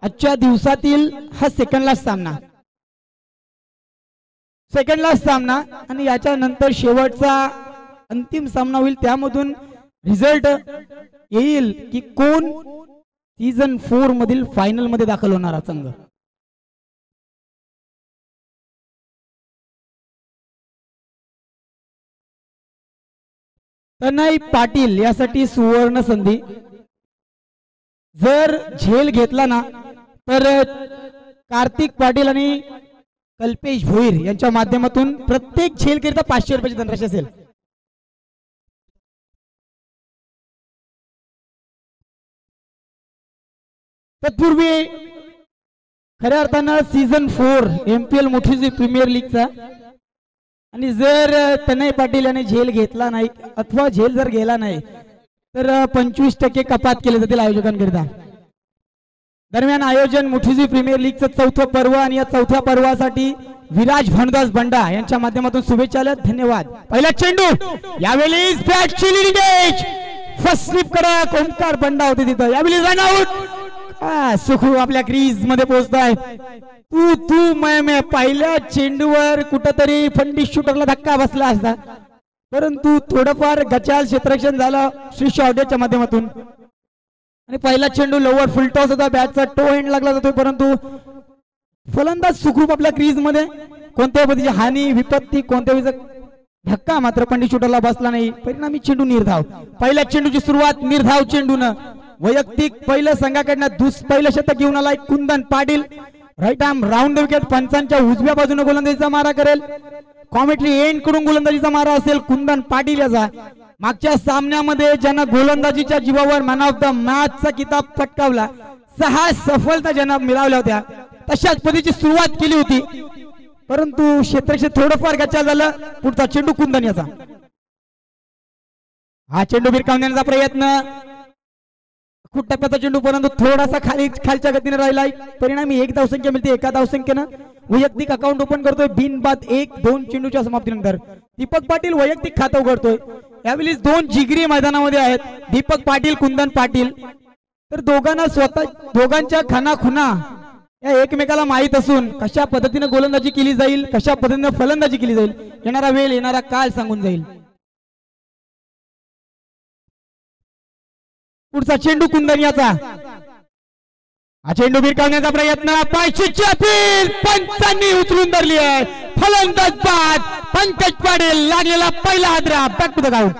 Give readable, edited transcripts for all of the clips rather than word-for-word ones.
आजच्या दिवसातील हा सेकंड लास्ट सामना आणि याच्यानंतर शेवटचा अंतिम सामना होईल, त्यामधून रिझल्ट येईल की कोण सीझन 4 मधील फायनल मध्ये दाखल होणारा संघ. तनय पाटील यासाठी सुवर्ण संधी. जर झेल घेतला ना तर कार्तिक पाटील आणि कल्पेश भोईर यांच्या माध्यमातून प्रत्येक झेल करिता 500 रुपयाची धनराशी असेल. तत्पूर्वी खऱ्या अर्थानं सीझन 4 MPL मोठी प्रीमियर लीगचा आणि जर तनय पाटील याने झेल घेतला नाही अथवा झेल जर गेला नाही तर 25% कपात केले जातील आयोजकांकरिता. दरम्यान आयोजन मोठीजी प्रीमियर लीगचं चौथं पर्व आणि या चौथ्या पर्वासाठी विराज भानुदास बंडा यांच्या माध्यमातून शुभेच्छा. धन्यवाद. पहिला चेंडू यावेळी फर्स्ट स्लिप कडक ओमकार बंडा होते तिथं. यावेळी रन आउट. सुखू आपल्या क्रीज मध्ये पोहोचताय. तू मैं पहिल्या चेंडूवर कुठंतरी फंडी शूटरला धक्का बसला असता, परंतु थोडंफार गचाल क्षेत्ररक्षण झालं श्री शॉर्टेच्या माध्यमातून आणि पहिला चेंडू लोवर फुल टॉस होता. बॅटचा टो एंड लागला जातो, परंतु फलंदाज सुखरूप आपल्या क्रीज मध्ये कोणत्याही पद्धतीची हानी विपत्ती कोणत्याही धक्का मात्र पंडित शूटरला बसला नाही. परिणामी चेंडू निर्धाव. पहिल्या चेंडूची सुरुवात निर्धाव चेंडून वैयक्तिक पहिलं संघाकडनं पहिलं शतक घेऊन आलाय Kundan Patil. Right arm round the wicket. पंचांच्या उजव्या बाजूने गोलंदाजीचा मारा करेल. कॉमेंट्री एंड करून गोलंदाजीचा मारा असेल कुंदन पाटील याचा. मागच्या सामन्यामध्ये ज्यानं गोलंदाजीच्या जीवावर मॅन ऑफ द मॅचचा किताब पटकावला, 6 सफलता ज्यांना मिळवल्या होत्या, तशाच पद्धतीची सुरुवात केली होती, परंतु क्षेत्रक्षेत्र थोडंफार गच्चा झालं. पुढचा चेंडू कुंदन याचा. हा चेंडू भिरकावण्याचा प्रयत्न खूप टप्प्याचा चेंडू, परंतु थोडासा खालच्या गतीने राहिलाय. परिणामी 1 धावसंख्या मिळते. एका धावसंख्येनं वैयक्तिक अकाउंट ओपन करतोय बिनबाद 1-2 चेंडूच्या समाप्तीनंतर. दीपक पाटील वैयक्तिक खातं उघडतोय. यावेळी 2 जिगरी मैदानामध्ये आहेत, दीपक पाटील कुंदन पाटील. तर दोघांच्या खानाखुना या एकमेकाला माहित असून कशा पद्धतीने गोलंदाजी केली जाईल, कशा पद्धतीने फलंदाजी केली जाईल, येणारा वेळ येणारा काळ सांगून जाईल. पुढचा चेंडू कुंदन याचा. हा चेंडू भिरकावण्याचा प्रयत्न, पायचीची अपील पंचांनी उचलून धरली आहे. फलंदाज बाद. पंकज पाटील लागलेला पहिला हादरा. Back to the ground.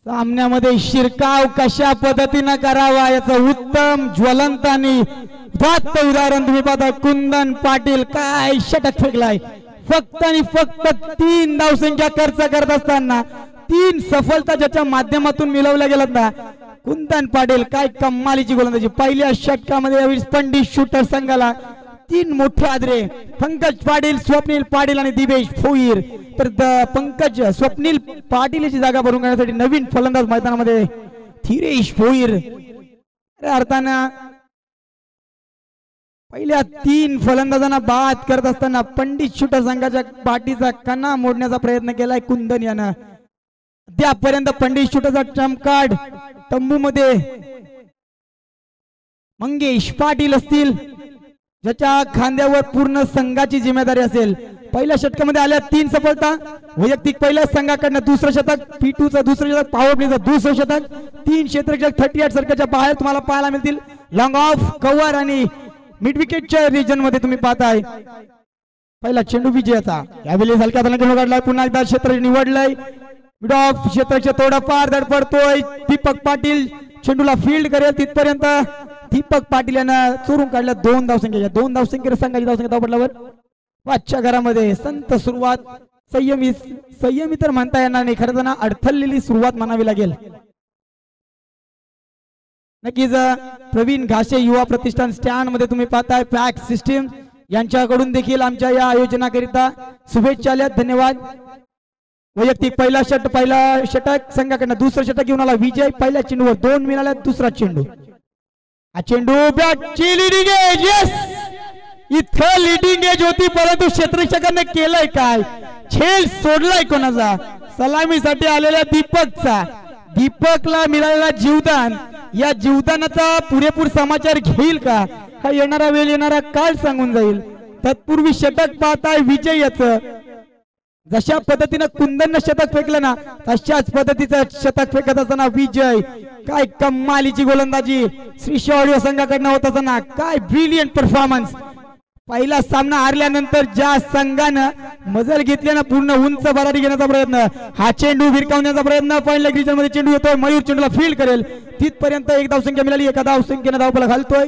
सामन्यामध्ये शिरकाव कशा पद्धतीने करावा याचं उत्तम ज्वलंत आणि उदात्त उदाहरण तुम्ही पाहता. कुंदन पाटील काय षटक फेकलाय. फक्त आणि फक्त 3 धावसंख्या खर्च करत असताना 3 सफलता ज्याच्या माध्यमातून मिळवल्या गेल्यात ना. कुंदन पाटील काय कमालीची गोलंदाजी. पहिल्या षटकामध्ये यावेळी पंडित शूटर संघाला 3 मोठे आदरे. पंकज पाटील, स्वप्नील पाटील आणि दिवेश भोईर. तर पंकज स्वप्नील पाटील याची जागा भरून घेण्यासाठी नवीन फलंदाज मैदानामध्ये धीरेश भोईर. अर्थानं पहिल्या 3 फलंदाजांना बाद करत असताना पंडित शूटर संघाच्या पाठीचा कणा मोडण्याचा प्रयत्न केलाय कुंदन यानं. त्यापर्यंत पंडित शूटरचा ट्रम्प कार्ड तंबूमध्ये मंगेश पाटील असतील, ज्याच्या खांद्यावर पूर्ण संघाची जिम्मेदारी असेल. पहिल्या षटकामध्ये आल्या 3 सफलता. वैयक्तिक पहिल्या संघाकडनं दुसरं शतक, P2चं दुसरं शतक, पॉवर प्लेचं दुसरं शतक. 3 क्षेत्ररक्षक 38 सर्कलच्या बाहेर तुम्हाला पाहायला मिळतील. लॉंग ऑफ, कव्हर आणि मिड विकेटच्या रिजन मध्ये तुम्ही पाहताय. पहिला चेंडू विजयाचा. यावेळी हलक्या खेळून काढलाय. पुन्हा एकदा क्षेत्र निवडलंय. मिड ऑफ क्षेत्राच्या थोडाफार धडपडतोय. दीपक पाटील चेंडूला फील्ड करेल तिथपर्यंत दीपक पाटील यानं चोरून काढल्या 2 धावसंख्या. 2 धावसंख्येवर संघाची धावसंख्या धावपटलावर 5च्या घरामध्ये संत सुरुवात. संयमी तर म्हणता येणार नाही, खरं तर ना अडथळलेली सुरुवात म्हणावी लागेल. नक्कीच प्रवीण घासे युवा प्रतिष्ठान स्टँड मध्ये तुम्ही पाहताय पॅक सिस्टीम यांच्याकडून देखील आमच्या या आयोजनाकरिता शुभेच्छा आल्या. धन्यवाद. वैयक्तिक पहिला षटक संघाकडनं दुसरं षटक घेऊन आला विजय. पहिल्या चेंडूवर 2 मिळाल्या. दुसरा चेंडू. हा चेंडू बॅटची लिडिंग एज. यस, इथं लिडिंग एज होती, परंतु क्षेत्ररक्षकाने केलंय काय? झेल सोडलाय कोणाचा? सलामीसाठी आलेल्या दीपकचा. दीपकला मिळालेला जीवदान, या जीवदानाचा पुरेपूर समाचार घेईल का? हा येणारा वेळ, येणारा काळ सांगून जाईल. तत्पूर्वी षटक पाहताय विजय याचं. जशा पद्धतीने कुंदन शतक फेकलं ना, तशाच पद्धतीचं शतक फेकत असताना विजय. काय कमालीची गोलंदाजी श्री ऑडिओ संघाकडनं होत असताना. काय ब्रिलियंट परफॉर्मन्स. पहिला सामना हारल्यानंतर ज्या संघानं मजल घेतल्यानं पूर्ण उंच भरारी घेण्याचा प्रयत्न, हा चेंडू भिरकावण्याचा प्रयत्न. पहिल्या ग्रीजन मध्ये चेंडू येतोय. मयूर चेंडूला फील्ड करेल तिथपर्यंत 1 धावसंख्या मिळाली. 1 धावसंख्येनं धावफलक घालतोय.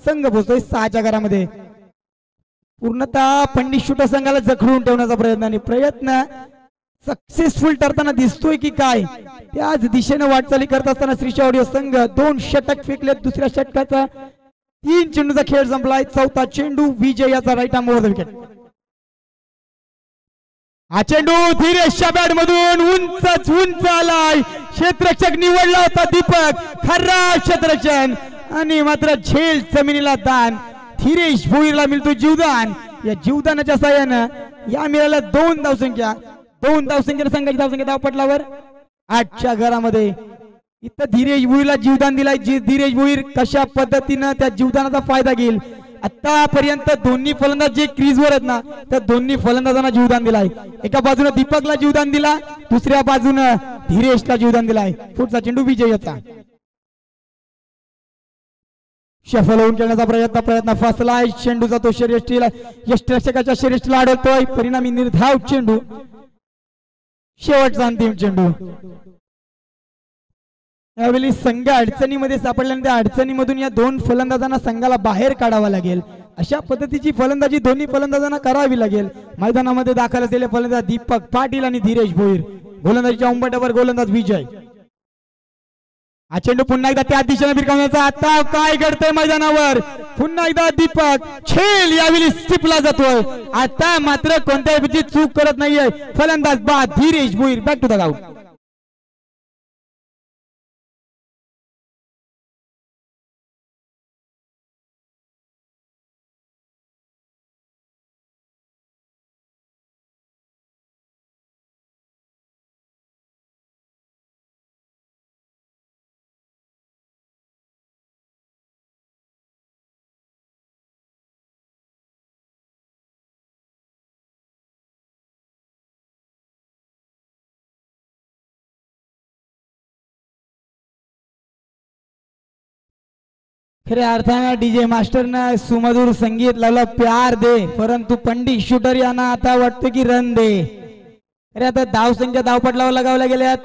संघ पोहोचतोय 6च्या घरामध्ये. पूर्णतः पंडित शूटर संघाला जखडून ठेवण्याचा प्रयत्न आणि प्रयत्न सक्सेसफुल ठरताना दिसतोय की काय? त्याच दिशेने वाटचाली करत असताना श्री ऑडिओ संघ 2 षटक फेकले. दुसऱ्या षटकाचा 3 चेंडूचा खेळ संपलाय. 4था चेंडू विजय याचा right arm over the wicket. हा चेंडू धीरेशच्या बॅट मधून उंच आलाय. क्षेत्ररक्षक निवडला होता दीपक. खरा क्षेत्ररक्षण आणि मात्र झेल जमिनीला दान. धीरेश भोईरला मिळतो जीवदान. या जीवदानाच्या साहाय्यानं या मिळाल्या 2 धावसंख्या. 2 धावसंख्येने संघाची धावसंख्या धावपटलावर 8च्या घरामध्ये. इथं धीरेश भोईरला जीवदान दिलाय. धीरेश भोईर कशा पद्धतीनं त्या जीवदानाचा फायदा घेईल. आतापर्यंत दोन्ही फलंदाज जे क्रीजवर आहेत ना, त्या दोन्ही फलंदाजांना जीवदान दिलाय. एका बाजूने दीपकला जीवदान दिला, दुसऱ्या बाजूने धीरेशला जीवदान दिलाय. पुढचा चेंडू विजयाचा. शफल होऊन खेळण्याचा प्रयत्न फसलाय. चेंडूचा तो यष्टिरक्षकाच्या शरीराला अडवतोय. परिणामी निर्धाव चेंडू. शेवटचा अंतिम चेंडू. यावेळी संघ अडचणीमध्ये सापडल्यानंतर अडचणीमधून या 2 फलंदाजांना संघाला बाहेर काढावा लागेल. अशा पद्धतीची फलंदाजी दोन्ही फलंदाजांना करावी लागेल. मैदानामध्ये दाखल असलेले फलंदाज दीपक पाटील आणि धीरेश भोईर. गोलंदाजीच्या उंबरठ्यावर गोलंदाज विजय. हा चेंडू पुन्हा एकदा त्या दिशेने भिरकावण्याचा. आता काय घडतंय मैदानावर? पुन्हा एकदा दीपक. खेळ यावेळी स्टिपला जातोय. आता मात्र कोणत्याही चूक करत नाहीये फलंदाज बाद Dhiresh Bhoir. Back to the ground. खऱ्या अर्थाने डीजे मास्टरनं सुमधुर संगीत लावलं प्यार दे, परंतु पंडित शूटर यांना आता वाटतं की रन दे. अरे आता धावसंख्या धावपटलावर लगावल्या गेल्यात.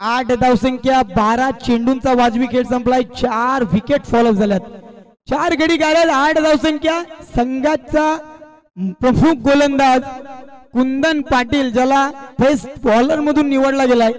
8 धावसंख्या 12 चेंडूंचा वाजवी खेळ संपलाय 4 विकेट फॉलो झाल्यात 4 गडी गाड्यात 8 धावसंख्या संघाचा प्रमुख गोलंदाज कुंदन पाटील ज्याला बेस्ट बॉलर मधून निवडला गेलाय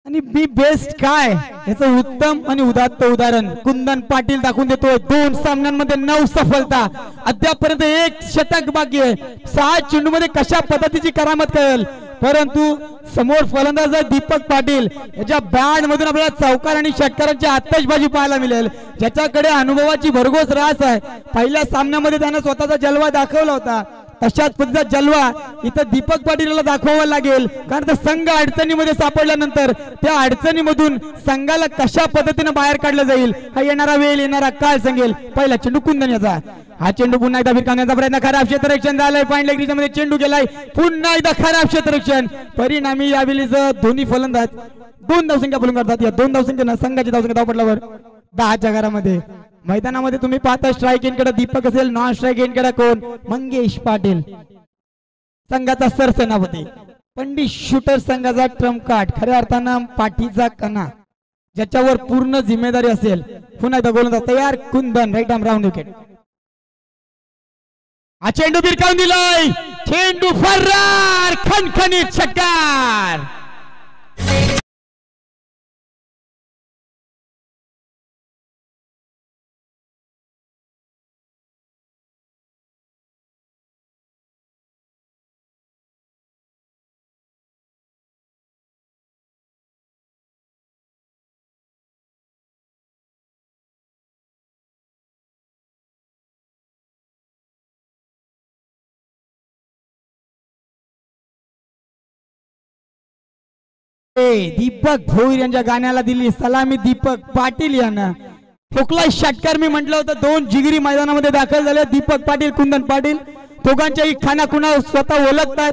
आणि बी बेस्ट काय याचं उत्तम आणि उदात्त उदाहरण कुंदन पाटील दाखवून देतोय 2 सामन्यांमध्ये 9 सफलता अद्यापर्यंत 1 शतक बाकी आहे 6 चेंडूमध्ये कशा पद्धतीची करामत करेल परंतु समोर फलंदाज दीपक पाटील याच्या बॅट मधून आपल्याला चौकार आणि षटकारांची आतषबाजी पाहायला मिळेल ज्याच्याकडे अनुभवाची भरघोस रास आहे पहिल्या सामन्यामध्ये त्याने स्वतःचा जलवा दाखवला होता तशाच पद्धतीचा जलवा इथं दीपक पाटीलला दाखवावा लागेल कारण तर संघ अडचणीमध्ये सापडल्यानंतर त्या अडचणीमधून संघाला कशा पद्धतीने बाहेर काढलं जाईल हा येणारा वेळ येणारा काळ सांगेल पहिला चेंडू कुंदन याचा हा चेंडू पुन्हा एकदा भिरकावण्याचा प्रयत्न खराब क्षेत्ररक्षण झालंय पॉइंट लेगरीच्या चेंडू गेलाय पुन्हा एकदा खराब क्षेत्ररक्षण परिणामी यावेळी दोन्ही फलंदाज 2 धावसंख्या बोलून करतात या 2 धावसंख्या संघाची धावसंख्या धावपटलावर 10च्या घरामध्ये मैदानामध्ये तुम्ही पाहता स्ट्राईक एंडकडे दीपक असेल नॉन स्ट्राईक एंडकडे कोण मंगेश पाटील संघाचा सरसेनापती पंडित शूटर संघाचा ट्रम्प कार्ड खऱ्या अर्थानं पाठीचा कणा ज्याच्यावर पूर्ण जिम्मेदारी असेल पुन्हा एकदा गोलंदाज तयार कुंदन राईट आर्म राऊंड विकेट हा चेंडू भिरकावून दिलाय चेंडू फरार खणखणीत षटकार दीपक भोईर यांच्या गाण्याला दिली सलामी दीपक पाटील यांना ठोकला षटकार मी म्हटलं होतं 2 जिगरी मैदानामध्ये दाखल झाले दीपक पाटील कुंदन पाटील दोघांच्याही खाना खुणा स्वतः ओळखतात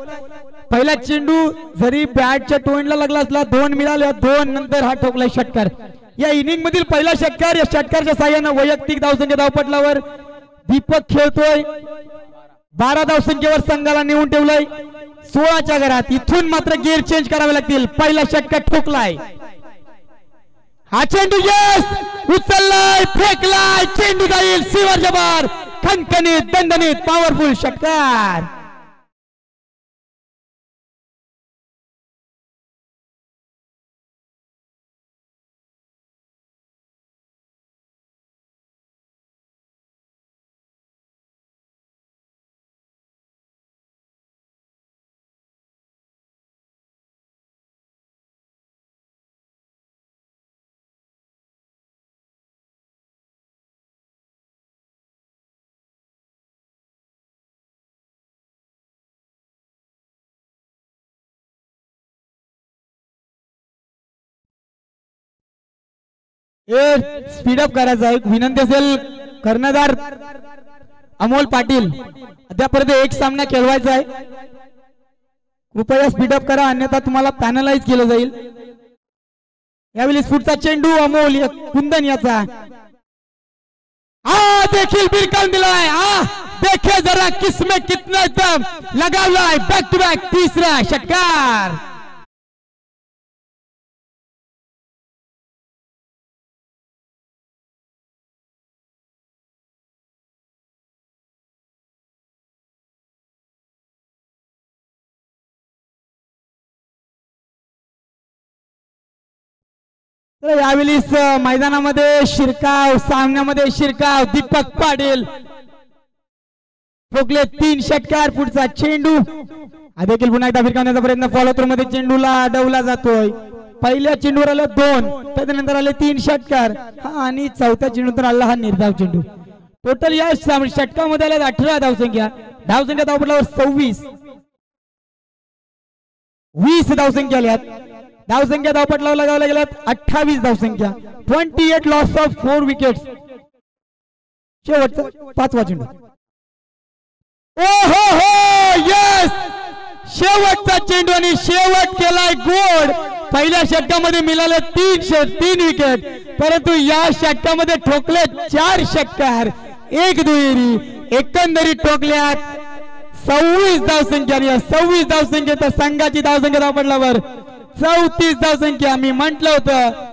पहिला चेंडू जरी बॅटच्या टोनला लागला असला 2 मिळाले 2 नंतर हा ठोकला षटकार या इनिंग मधील पहिला षटकार या षटकारच्या साहाय्याने वैयक्तिक धावसंख्या धावपटलावर दीपक खेळतोय 12 धावसंख्येवर संघाला नेऊन ठेवलंय 16च्या घरात इथून मात्र गिअर चेंज करावे लागतील पहिला षटकार ठोकलाय हा चेंडू यस उचललाय फेकलाय चेंडू जाईल सीवरच्या बार खणखणीत दणदणीत पॉवरफुल षटकार स्पीडअप करायचा एक विनंती असेल कर्णधार अमोल पाटील अद्यापर्यंत 1 सामना खेळवायचा आहे कृपया स्पीडअप करा अन्यथा तुम्हाला पॅनलाइज केलं जाईल यावेळी पुढचा चेंडू अमोल कुंदन याचा देखील भिरकावून दिलाय देखे जरा किसमें कितना दम लगावलाय बॅक टू बॅक तिसरा षटकार यावेळी मैदानामध्ये शिरकाव सामन्यामध्ये शिरकाव दीपक पाटील ठोकले 3 षटकार पुढचा चेंडू देखील पुन्हा एकदा भिरकावण्याचा प्रयत्न फॉलो थ्रू मध्ये चेंडूला अडवला जातोय पहिल्या चेंडूवर आले 2 त्यानंतर आले 3 षटकार आणि चौथ्या चेंडूवर आला हा निर्धाव चेंडू टोटल या षटकामध्ये आले 18 धावसंख्या धावपटलावर 26 20 धावसंख्या आल्यात धावसंख्या धावपटलावर लगावल्या गेल्यात 28 धावसंख्या 28 लॉस ऑफ 4 विकेट्स शेवटचा 5वा चेंडू ओहो हो यस शेवटचा चेंडू आणि शेवट केलाय गोड पहिल्या षटकामध्ये मिळाले 3 विकेट परंतु या षटकामध्ये ठोकले 4 षटकार 1 दुहेरी एकंदरीत ठोकल्यात 26 धावसंख्या 26 धावसंख्येत संघाची धावसंख्या धावपटलावर 34 धावसंख्या. मी म्हटलं होतं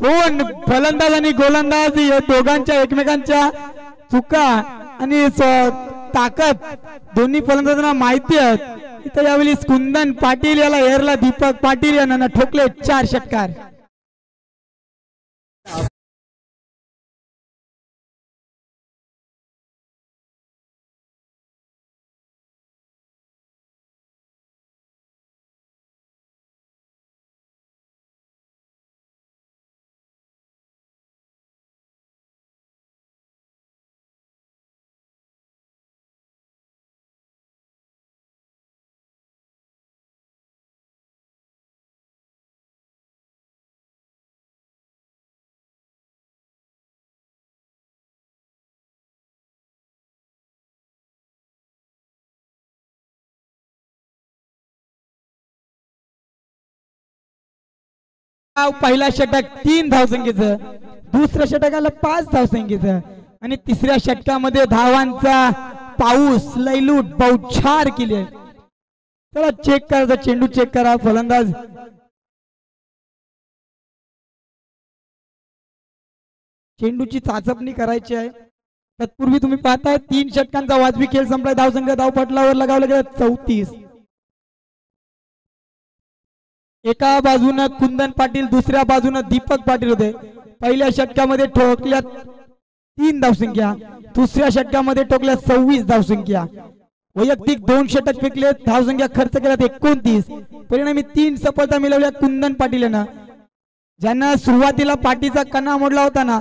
दोन फलंदाज आणि गोलंदाज या दोघांच्या एकमेकांच्या चुका आणि ताकद दोन्ही फलंदाजांना माहिती आहेत. इथं यावेळी कुंदन पाटील याला एरला दीपक पाटील यांना ठोकले 4 षटकार. पहिला षटक 3 धावसंख्येचं, दुसऱ्या षटकाला 5 धावसंख्येचं आणि तिसऱ्या षटकामध्ये धावांचा पाऊस लैलूट बौछार केले. चला चेक करा, चेंडू चेक करा. फलंदाज चेंडूची चाचपणी करायची आहे. तत्पूर्वी तुम्ही पाहताय 3 षटकांचा वाजवी खेळ संपलाय. धावसंख्या धावपटलावर लगावलं गेलं 34. एका बाजूने कुंदन पाटील, दुसऱ्या बाजूने दीपक पाटील होते. पहिल्या षटकामध्ये ठोकल्या 3 धावसंख्या, दुसऱ्या षटकामध्ये ठोकल्या 26 धावसंख्या. वैयक्तिक 2 षटक फेकले, धावसंख्या खर्च केल्यात 29. परिणामी 3 सफलता मिळवल्या कुंदन पाटील यांना. ज्यांना सुरुवातीला पाठीचा कणा मोडला होता ना,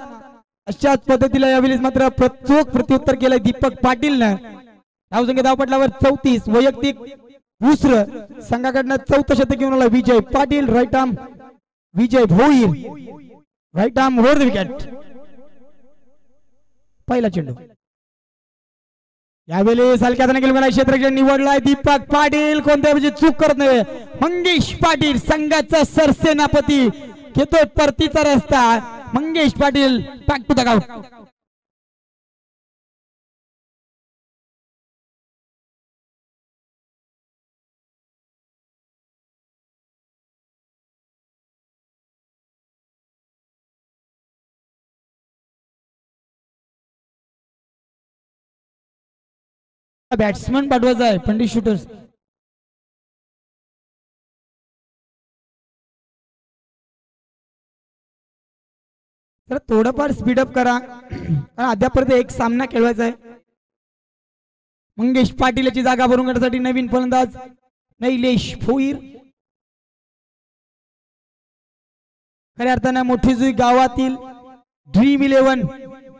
अशाच पद्धतीला यावेळी मात्र चोख प्रत्युत्तर केलं दीपक पाटीलनं. धावसंख्या धावपटलावर 34. वैयक्तिक दुसरं संघाकडनं 4थं शतक घेऊन आला Vijay Patil. Right arm Vijay Bhoir, right arm over the wicket. पहिला चेंडू यावेळी सलक्याने गेला क्षेत्रक्षण निवडलाय दीपक पाटील. कोणत्या चूक करत नाही. मंगेश पाटील संघाचा सरसेनापती घेतोय परतीचा रस्ता. Mangesh Patil back to the out. Batsman पाठवायचा आहे पंडित शूटर्स. तर थोडंफार स्पीडअप करा, कारण अद्यापर्यंत एक सामना खेळवायचा आहे. मंगेश पाटील याची जागा भरून घेण्यासाठी नवीन फलंदाज नैलेश भोईर. खऱ्या अर्थानं मोठी जुई गावातील ड्रीम 11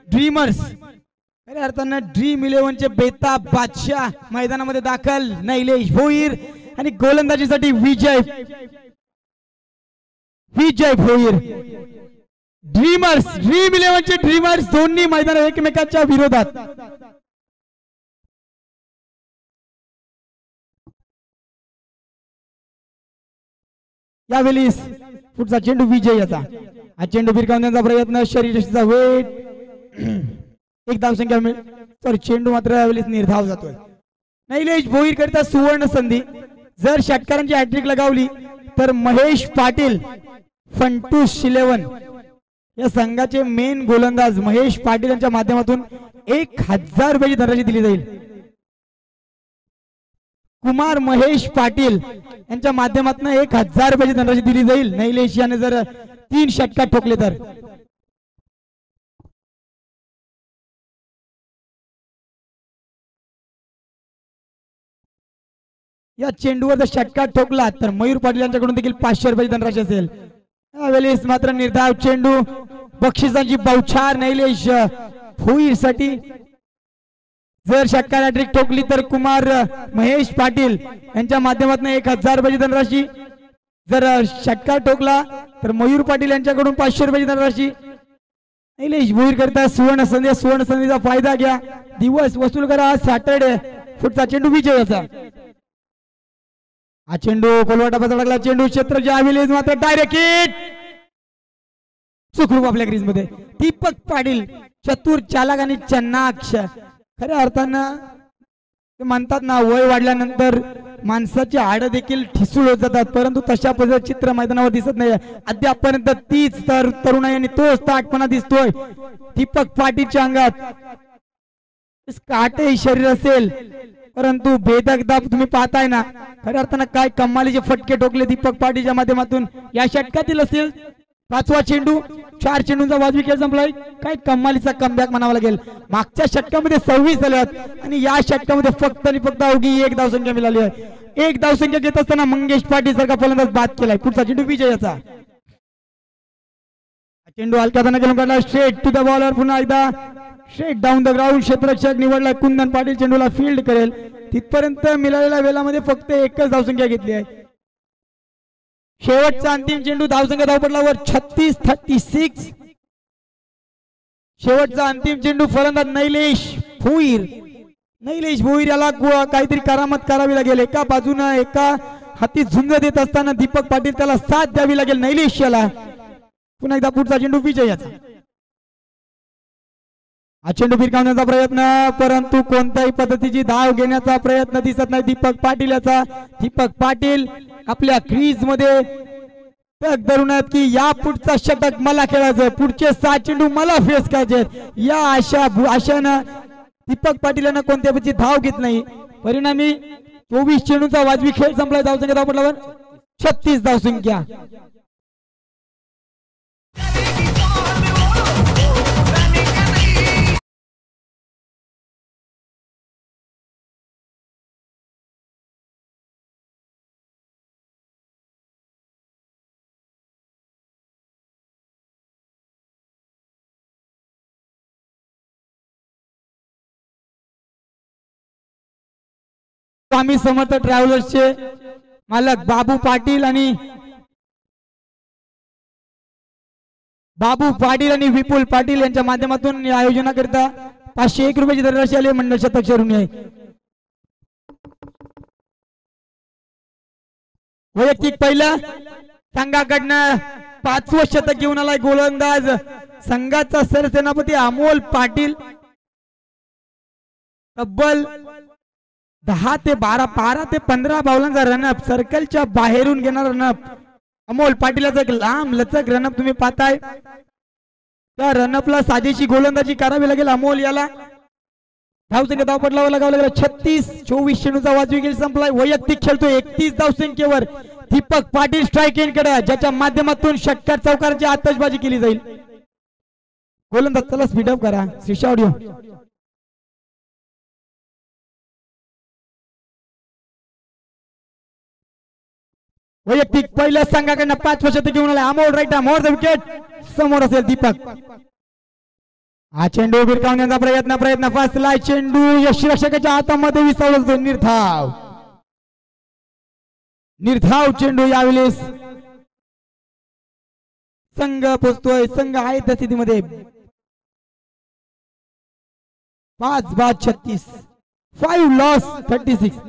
ड्रीमर्स, खऱ्या अर्थानं ड्रीम 11 चे बेताब बादशाह मैदानामध्ये दाखल नैलेश भोईर आणि गोलंदाजीसाठी विजय भोईर. ड्रीमर्स ड्रीम 11 चे ड्रीमर्स दोन्ही मैदान एकमेकांच्या विरोधात. यावेळी पुढचा चेंडू विजय याचा. हा चेंडू भिरकावण्याचा प्रयत्न, शरीराचा वेट, एक धावसंख्या मिळेल. सॉरी चेंडू मात्र यावेळी निर्धाव जातोय. नैलेश भोईर करता सुवर्ण संधी. जर षटकारांची हॅट्रिक लगावली तर महेश पाटील फंटूस 11 या संघाचे मेन गोलंदाज महेश पाटील यांच्या माध्यमातून 1000 रुपयाची धनराशी दिली जाईल. कुमार महेश पाटील यांच्या माध्यमातून 1000 रुपयाची धनराशी दिली जाईल नैलेश याने जर 3 षटकार ठोकले तर. या चेंडूवर जर षटकार ठोकला तर मयूर पाटील यांच्याकडून देखील 500 रुपयाची धनराशी असेल. यावेळेस मात्र निर्धाव चेंडू, बक्षिसांची बौछार नैलेश भोईर साठी. जर षटकार हॅट्रिक ठोकली तर कुमार महेश पाटील यांच्या माध्यमातून 1000 रुपयाची धनराशी. जर षटकार ठोकला तर मयूर पाटील यांच्याकडून 500 रुपयाची धनराशी. नैलेश भोईर करता सुवर्ण संधीचा फायदा घ्या. दिवस वसूल करा सॅटरडे. पुढचा चेंडू विजयाचा. हा चेंडू कोलवाटा बसा लागला. चेंडू क्षेत्रच्या आविलेज मात्र डायरेक्ट हिट. सुखरूप आपल्या क्रीज मध्ये दीपक पाटील चतुर चालक आणि चन्नाक्ष. खऱ्या अर्थानं ते म्हणतात ना, वय वाढल्यानंतर माणसाची हाडं देखील ठिसूळ होत जातात, परंतु तशा पद्धतीचं चित्र मैदानावर दिसत नाही. अद्यापर्यंत तीच तरुणाई आणि तोच ताटपणा दिसतोय दीपक पाटीलच्या अंगात. काटे शरीर असेल परंतु भेदकता तुम्ही पाहताय ना, खऱ्या अर्थानं काय कमालीचे फटके ठोकले दीपक पाटीलच्या माध्यमातून. या षटकातील असेल 5वा चेंडू, 4 चेंडूंचा वाजवी खेळ संपलाय. काय कमालीचा कमबॅक म्हणावा लागेल. मागच्या षटकामध्ये 26 झाल्यात आणि या षटकामध्ये फक्त आणि फक्त अवघी 1 धावसंख्या मिळाली आहे. 1 धावसंख्या घेत असताना मंगेश पाटील सारखा फलंदाज बाद केलाय. पुढचा चेंडू विजयाचा. चेंडू हलक्याचा गेला काढला, स्ट्रेट टू द बॉलर. पुन्हा एकदा स्ट्रेट डाऊन द ग्राउंड. क्षेत्ररक्षक निवडला कुंदन पाटील, चेंडूला फील्ड करेल. तिथपर्यंत मिळालेल्या वेळामध्ये फक्त 1च धावसंख्या घेतली आहे. शेवटचा अंतिम चेंडू, धावसंख्या धावपटलावर 36-36. शेवटचा अंतिम चेंडू, फलंदाज नैलेश भोईर. नैलेश भोईर याला काहीतरी करामत करावी लागेल. एका बाजूने एका हाती झुंज देत असताना दीपक पाटील त्याला साथ द्यावी लागेल नैलेश याला. पुन्हा एकदा पुढचा चेंडू विजयाचा. हा चेंडू फिरकावण्याचा प्रयत्न, परंतु कोणत्याही पद्धतीची धाव घेण्याचा प्रयत्न दिसत नाही दीपक पाटील याचा. दीपक पाटील आपल्या क्रीज मध्ये तग धरून आहेत की या पुढचा षटक मला खेळायचं, पुढचे 6 चेंडू मला फेस करायचे. या आशानं दीपक पाटील यांना कोणत्या पद्धतीची धाव घेत नाही. परिणामी 24 चेंडूचा वाजवी खेळ संपलाय. धावसंख्या धावपटलावर 36 धावसंख्या. स्वामी समर्थ ट्रॅव्हलर्सचे मालक बाबू पाटील आणि विपुल पाटील यांच्या माध्यमातून या आयोजनाकरिता 501 रुपयाची दरराशी आली. मंडळ शतक शरून आहे. वैयक्तिक पहिला संघाकडनं 5वं शतक घेऊन आलाय गोलंदाज संघाचा सरसेनापती अमोल पाटील. तब्बल 10 ते 12 ते 15 बाउलांचा रनअप, सर्कलच्या बाहेरून घेणारा रनअप अमोल पाटीलचा एक लांब लचक रनअप तुम्ही पाहताय. त्या रनअपला साजेशी गोलंदाजी करावी लागेल अमोल याला. धावसंख्या धावपटलावर लगावं लागेल 36. 24 चेंडूचा वाजवी खेळ संपलाय. वैयक्तिक खेळतो 31 धावसंख्येवर दीपक पाटील स्ट्राईक एंडकडे, ज्याच्या माध्यमातून षटकार चौकाराची आतषबाजी केली जाईल. गोलंदाज चला स्पीडअप करा श्रीशा ऑडिओ. वैयक्तिक पहिल्या संघाकडनं 5 शतक घेऊन आला Amol. Right more the wicket. समोर असेल दीपक. हा चेंडू भिरकावण्याचा प्रयत्न फसला. चेंडू यष्टिरक्षकाच्या हातामध्ये विसावला जातो. निर्धाव चेंडू. यावेळेस संघ पोचतोय. संघ आहे त्या स्थितीमध्ये 5 बाद 36. 5 लॉस 36.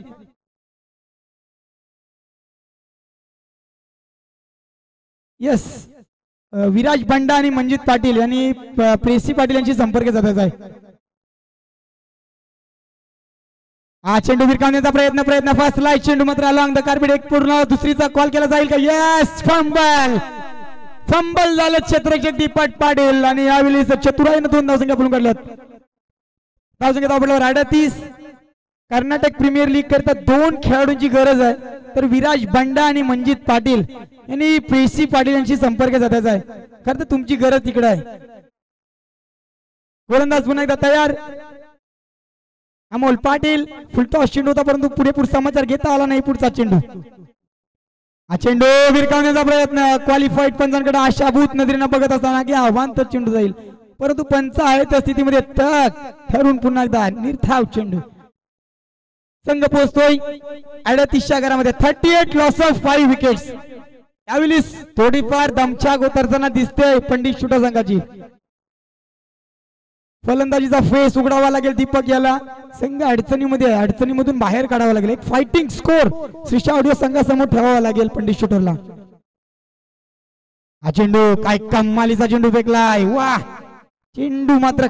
यस, विराज बंडा आणि मंजित पाटील यांनी प्रेसी पाटील यांची संपर्क साधायचा आहे. हा चेंडू भिरकावण्याचा प्रयत्न फसला. चेंडू मात्र अलॉंग द कार्पेट. एक पूर्ण दुसरीचा कॉल केला जाईल का? यस, फंबल झालं क्षेत्ररक्षक दीपक पाटील आणि यावेळी चतुराईनं 2 धावसंख्या पळून काढल्यात. धावसंख्या धावपटलावर 38. कर्नाटक प्रीमियर लीग करता 2 खेळाडूंची गरज आहे, तर विराज बंडा आणि मंजित पाटील यांनी प्रेसी पाटील यांची संपर्क साधायचा आहे. खरं तर तुमची गरज तिकडे आहे. गोलंदाज पुन्हा एकदा तयार. अमोल पाटील फुलटॉस चेंडू होता परंतु पुरेपूर समाचार घेता आला नाही. पुढचा चेंडू. हा चेंडू भिरकावण्याचा प्रयत्न. क्वालिफाईड पंचांकडे आशाभूत नजरेनं बघत असताना की आव्हान तर चेंडू जाईल, परंतु पंच आहे त्या स्थितीमध्ये तक ठरून पुन्हा एकदा निर्धाव चेंडू. संघ पोहोचतोय 38 घरामध्ये. 38 लॉस ऑफ 5 विकेट्स. यावेळी थोडीफार दमछाक उतरताना दिसते पंडित शूटर संघाची. फलंदाजीचा फेस उघडावा लागेल दीपक याला. संघ अडचणीमधून बाहेर काढावा लागेल. एक फायटिंग स्कोर श्रीशा ऑडिओ संघासमोर ठेवावा लागेल पंडित शूटरला. हा चेंडू काय कमालीचा चेंडू फेकलाय. वा, चेंडू मात्र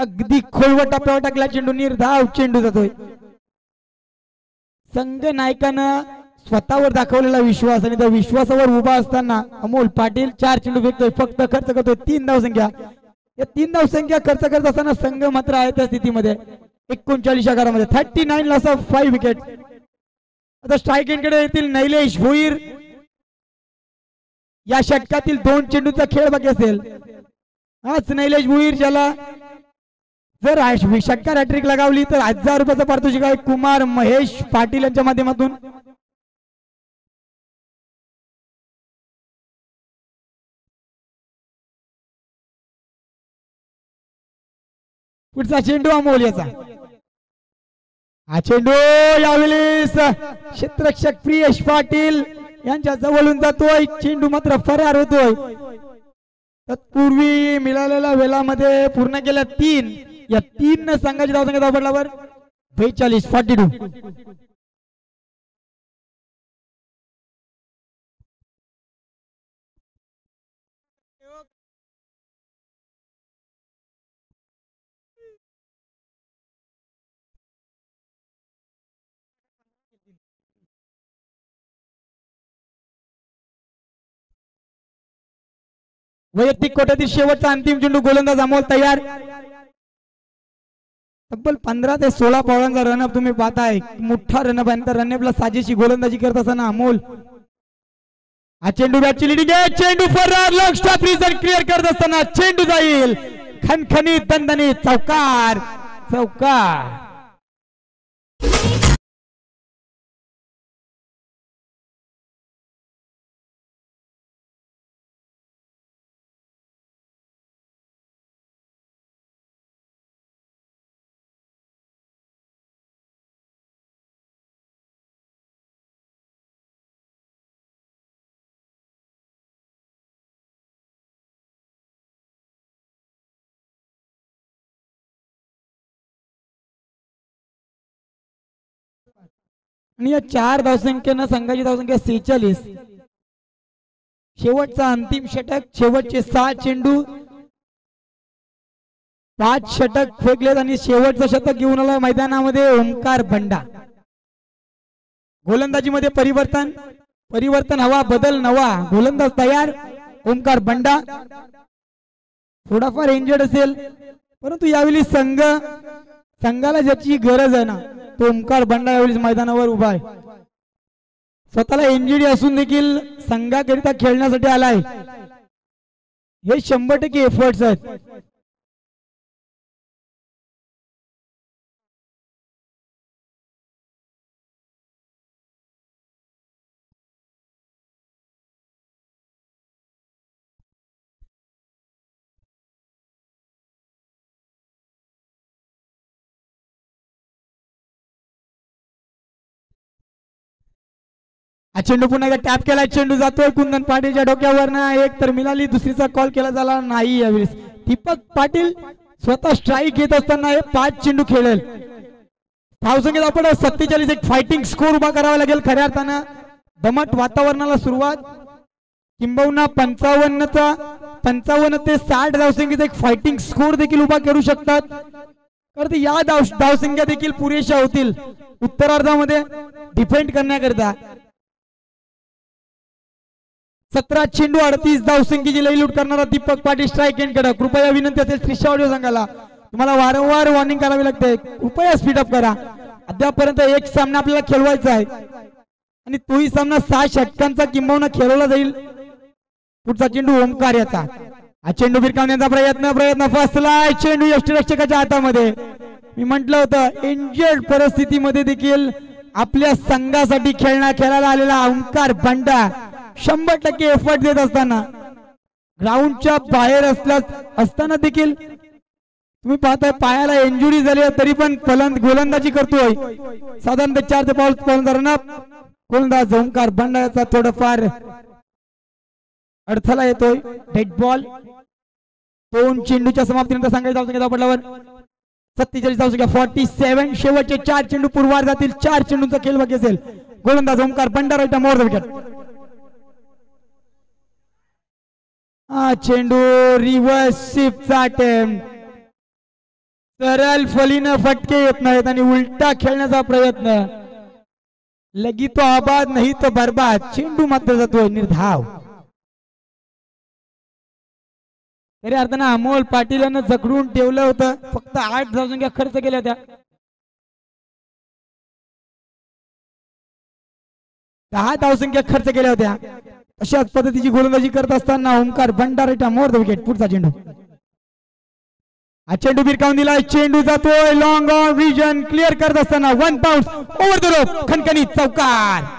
अगदी खोलवर टप्प्यावर टाकला चेंडू, निर्धाव चेंडू जातोय. संघ नायकानं स्वतःवर दाखवलेला विश्वास आणि त्या विश्वासावर उभा असताना अमोल पाटील 4 चेंडू फेकतोय, फक्त खर्च करतोय 3 धावसंख्या. या 3 धावसंख्या खर्च करत असताना संघ मात्र आहे त्या स्थितीमध्ये 39 आघाडीमध्ये. 39 लॉस ऑफ 5 विकेट. आता स्ट्राईक एंडकडे येतील नैलेश भोईर. या षटकातील 2 चेंडूचा खेळ बाकी असेल. हाच नैलेश भोईर ज्याला जर षटकार हॅट्रिक लगावली तर 1000 रुपयाचा पारितोषिक आहे कुमार महेश पाटील यांच्या माध्यमातून. पुढचा चेंडू अमोल याचा. हा चेंडू यावेळेस क्षेत्ररक्षक प्रियेश पाटील यांच्या जवळून जातोय. चेंडू मात्र फरार होतोय. तत्पूर्वी मिळालेल्या वेळामध्ये पूर्ण केल्या 3. या 3 संघाची धावसंख्या धावपटलावर 42-42. वैयक्तिक कोट्यातील शेवटचा अंतिम चेंडू. गोलंदाज अमोल तयार. तब्बल 15 ते 16 पावलांचा रनअप तुम्ही पाहताय. मोठा रनअप आहे. नंतर रनअपला साजेशी गोलंदाजी करत असताना अमोल. हा चेंडू बॅटची लिडिंग आहे. चेंडू फरार. लॉंग स्टॉप रिझल्ट क्लिअर करत असताना चेंडू जाईल खणखणीत दणदणीत चौकार. चौकार. आणि या 4 धावसंख्येनं संघाची धावसंख्या 46. शेवटचा अंतिम षटक. शेवटचे 6 चेंडू 5 षटक फेकलेत आणि शेवटचं शतक घेऊन आला मैदानामध्ये ओंकार बंडा. गोलंदाजीमध्ये परिवर्तन. परिवर्तन हवा, बदल नवा. गोलंदाज तयार ओंकार बंडा. थोडाफार इंजर्ड असेल परंतु यावेळी संघाला ज्याची गरज आहे ना तो ओंकार बंडा यावेळी मैदानावर उभा आहे. स्वतःला इंजुरी असून देखील संघाकरिता खेळण्यासाठी आलाय. हे 100% एफर्ट्स आहेत. चेंडू पुन्हा एकदा टॅप केला. चेंडू जातोय कुंदन पाटीलच्या डोक्यावर ना. एक तर मिळाली, दुसरीचा कॉल केला झाला नाही. यावेळेस दीपक पाटील स्वतः स्ट्राईक घेत असताना हे 5 चेंडू खेळेल. धावसंख्येत आपण 47. एक फायटिंग स्कोर उभा करावा लागेल. खऱ्या अर्थानं दमट वातावरणाला सुरुवात. किंबहुना 55 ते 60 धावसंख्येचा एक फायटिंग स्कोर देखील उभा करू शकतात. तर या धावसंख्या देखील पुरेशा होतील उत्तरार्धामध्ये डिफेंड करण्याकरिता. 17 चेंडू 38 धावसंख्येची लईलूट करणारा दीपक पाटील स्ट्राईक एंड कडे. कृपया विनंती असेल श्रीशा ऑडिओ संघाला, तुम्हाला वारंवार वॉर्निंग करावी लागते. कृपया स्पीडअप करा. अद्यापर्यंत एक सामना आपल्याला खेळवायचा आहे आणि तोही सामना 6 षटकांचा किंबहुना खेळवला जाईल. पुढचा चेंडू ओंकार याचा. हा चेंडू भिरकावण्याचा प्रयत्न फसलाय. चेंडू यष्टिरक्षकाच्या हातामध्ये. मी म्हटलं होतं इंजर्ड परिस्थितीमध्ये देखील आपल्या संघासाठी खेळायला आलेला ओंकार बंडा 100% एफर्ट देत असताना ग्राउंडच्या बाहेर असताना देखील तुम्ही पाहताय पायाला इंजुरी झाली तरी पण गोलंदाजी करतोय. साधारणतः 4 ते 5 पावलांचा रनअप. गोलंदाज ओंकार बंडा याचा थोडंफार अडथळा येतोय. Dead ball. 2 चेंडूच्या समाप्तीनंतर सांगायचं धावसंख्या पडल्यावर 47 धावसंख्या 47. शेवटचे 4 चेंडू पूर्वार्ध जातील. 4 चेंडूंचा खेळ बाकी असेल. गोलंदाज ओंकार बंडा राईट मोर द विकेट. चेंडू रिव्हर्स शिफ्टचा अटेम्प्ट. सरळ फलीनं फटके येत नाहीत आणि उलटा खेळण्याचा प्रयत्न लगी तो आबाद नाही तो बर्बाद. चेंडू मात्र जातोय निर्धाव. तरी अर्थानं अमोल पाटीलांना जखडून ठेवलं होतं. फक्त 8 धावसंख्या खर्च केल्या होत्या. 10 धावसंख्या खर्च केल्या होत्या. अशाच पद्धतीची गोलंदाजी करत असताना ओमकार भंडारे मोर द विकेट. पुढचा चेंडू हा चेंडू भिरकावून दिलाय. चेंडू जातोय लॉंग ऑन विजन क्लिअर करत असताना 1 बाउन्स ओव्हर द रोप. खणखणीत चौकार.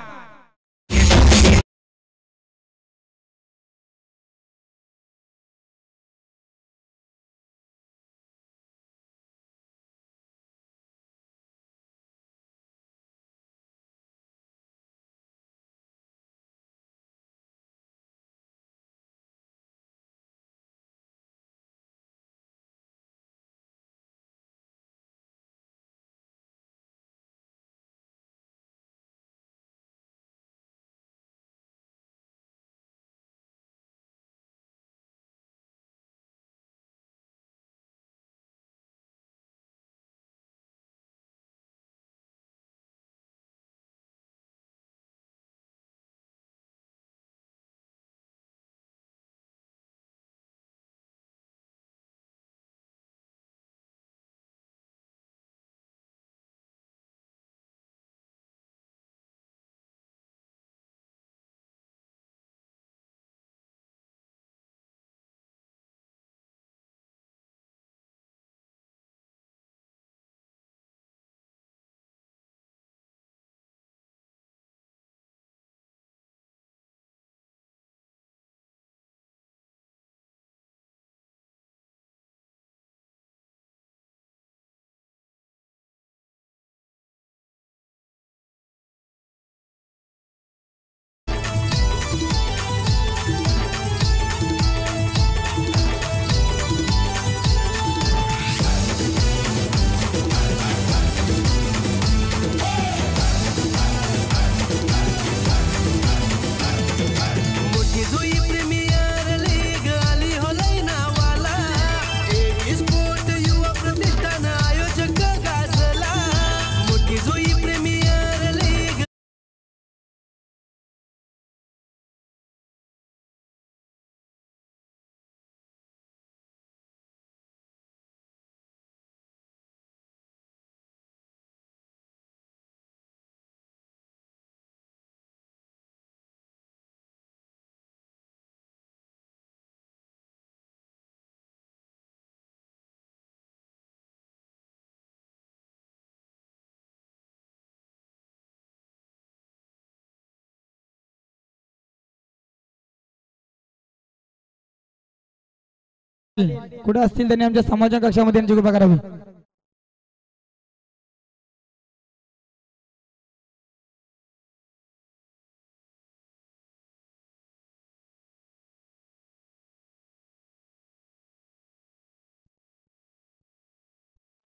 कुठे असतील त्यांनी आमच्या समाज कक्षामध्ये यांची कृपा करावी.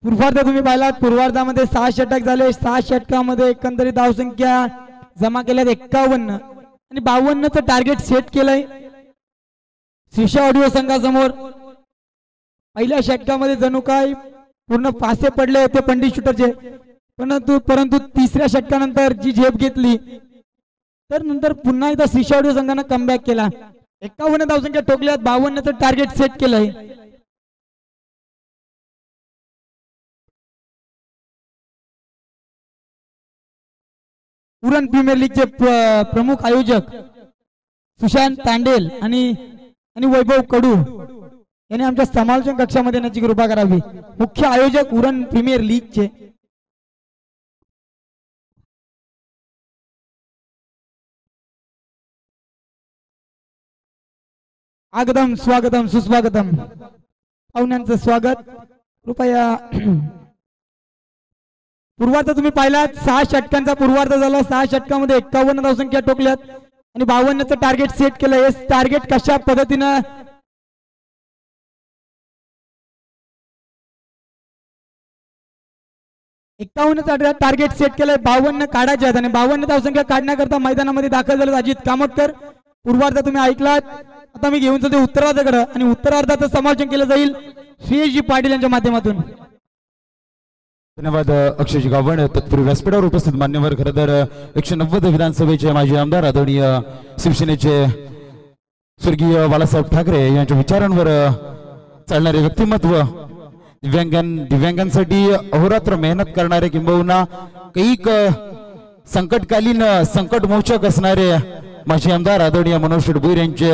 पूर्वार्ध तुम्ही पाहिलात. पूर्वार्धामध्ये 6 षटक झाले. 6 षटकामध्ये एकंदरीत धावसंख्या जमा केल्यात 51 आणि 52चं टार्गेट सेट केलंय श्रीशा ऑडिओ संघासमोर. पहिल्या षटकामध्ये जणू काय पूर्ण फासे पडले होते पंडित शूटरचे, परंतु तिसऱ्या षटकानंतर जी झेप घेतली तर नंतर पुन्हा एकदा श्रीशा ऑडिओ संघानं कमबॅक केला. 51 धावसंख्या ठोकल्यात. 52चं टार्गेट सेट केलंय. उरण प्रीमियर लीगचे प्रमुख आयोजक सुशांत तांडेल आणि वैभव कडू यांनी आमच्या समालोचन कक्षामध्ये येण्याची कृपा करावी. मुख्य आयोजक उरण प्रीमियर लीगचे. आगतम स्वागतम सुस्वागतम. पाहुण्यांचं स्वागत. कृपया पूर्वार्ध तुम्ही पाहिलात. 6 षटकांचा पूर्वार्ध झाला. 6 षटकामध्ये 51 धावसंख्या ठोकल्यात आणि 52चं टार्गेट सेट केलं. हे टार्गेट कशा पद्धतीनं टार्गेट सेट केलंय. 52 काढायचे आहेत आणि 52 धावसंख्या काढण्याकरता मैदानामध्ये दाखल झाले अजित कामतकर. पूर्वार्ध तुम्ही ऐकलात. आता मी घेऊन जातो उत्तरार्धाकडे आणि उत्तरार्धाचं समालोचन केलं जाईल श्रीजी पाटील यांच्या माध्यमातून. धन्यवाद अक्षयजी गावण. तत्पूर्वी व्यासपीठावर उपस्थित मान्यवर खरं तर 190 विधानसभेचे माजी आमदार आदरणीय शिवसेनेचे स्वर्गीय बाळासाहेब ठाकरे यांच्या विचारांवर चालणारे व्यक्तिमत्व, दिव्यांगांसाठी अहोरात्र मेहनत करणारे किंबहुना कैक संकटकालीन संकटमोचक असणारे माजी आमदार आदरणीय मनोज भोईर यांचे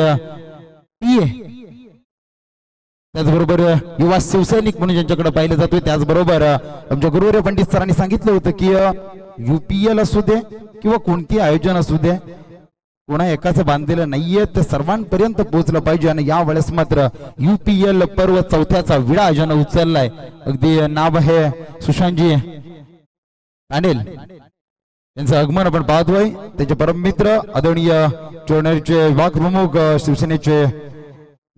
त्याचबरोबर युवा शिवसैनिक म्हणून ज्यांच्याकडे पाहिलं जातोय, त्याचबरोबर आमच्या गुरुवर्य पंडित सरांनी सांगितलं होतं की UPL असू दे किंवा कोणती आयोजन असू दे, कोणा एकाचं बांधलेलं नाहीये, ते सर्वांपर्यंत पोहोचलं पाहिजे. आणि या वेळेस मात्र UPL पर्व 4थ्याचा विडा ज्यानं उचललाय, अगदी नाव आहे सुशांतजी पाटील यांचं आगमन आपण पाहतोय. त्यांचे परम मित्र आदरणीय चोरणारीचे विभाग प्रमुख शिवसेनेचे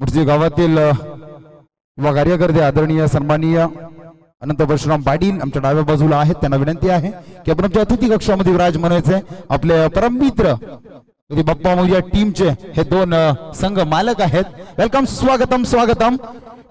मुर्जी गावातील युवा कार्यकर्ते आदरणीय सन्माननीय अनंत परशुराम पाटील आमच्या डाव्या बाजूला आहेत. त्यांना विनंती आहे की आपण आमच्या अतिथी कक्षामध्ये विराजमानाचे आपले परम मित्र बाप्पा मौजा टीमचे हे 2 संघ मालक आहेत. वेलकम, स्वागतम स्वागतम.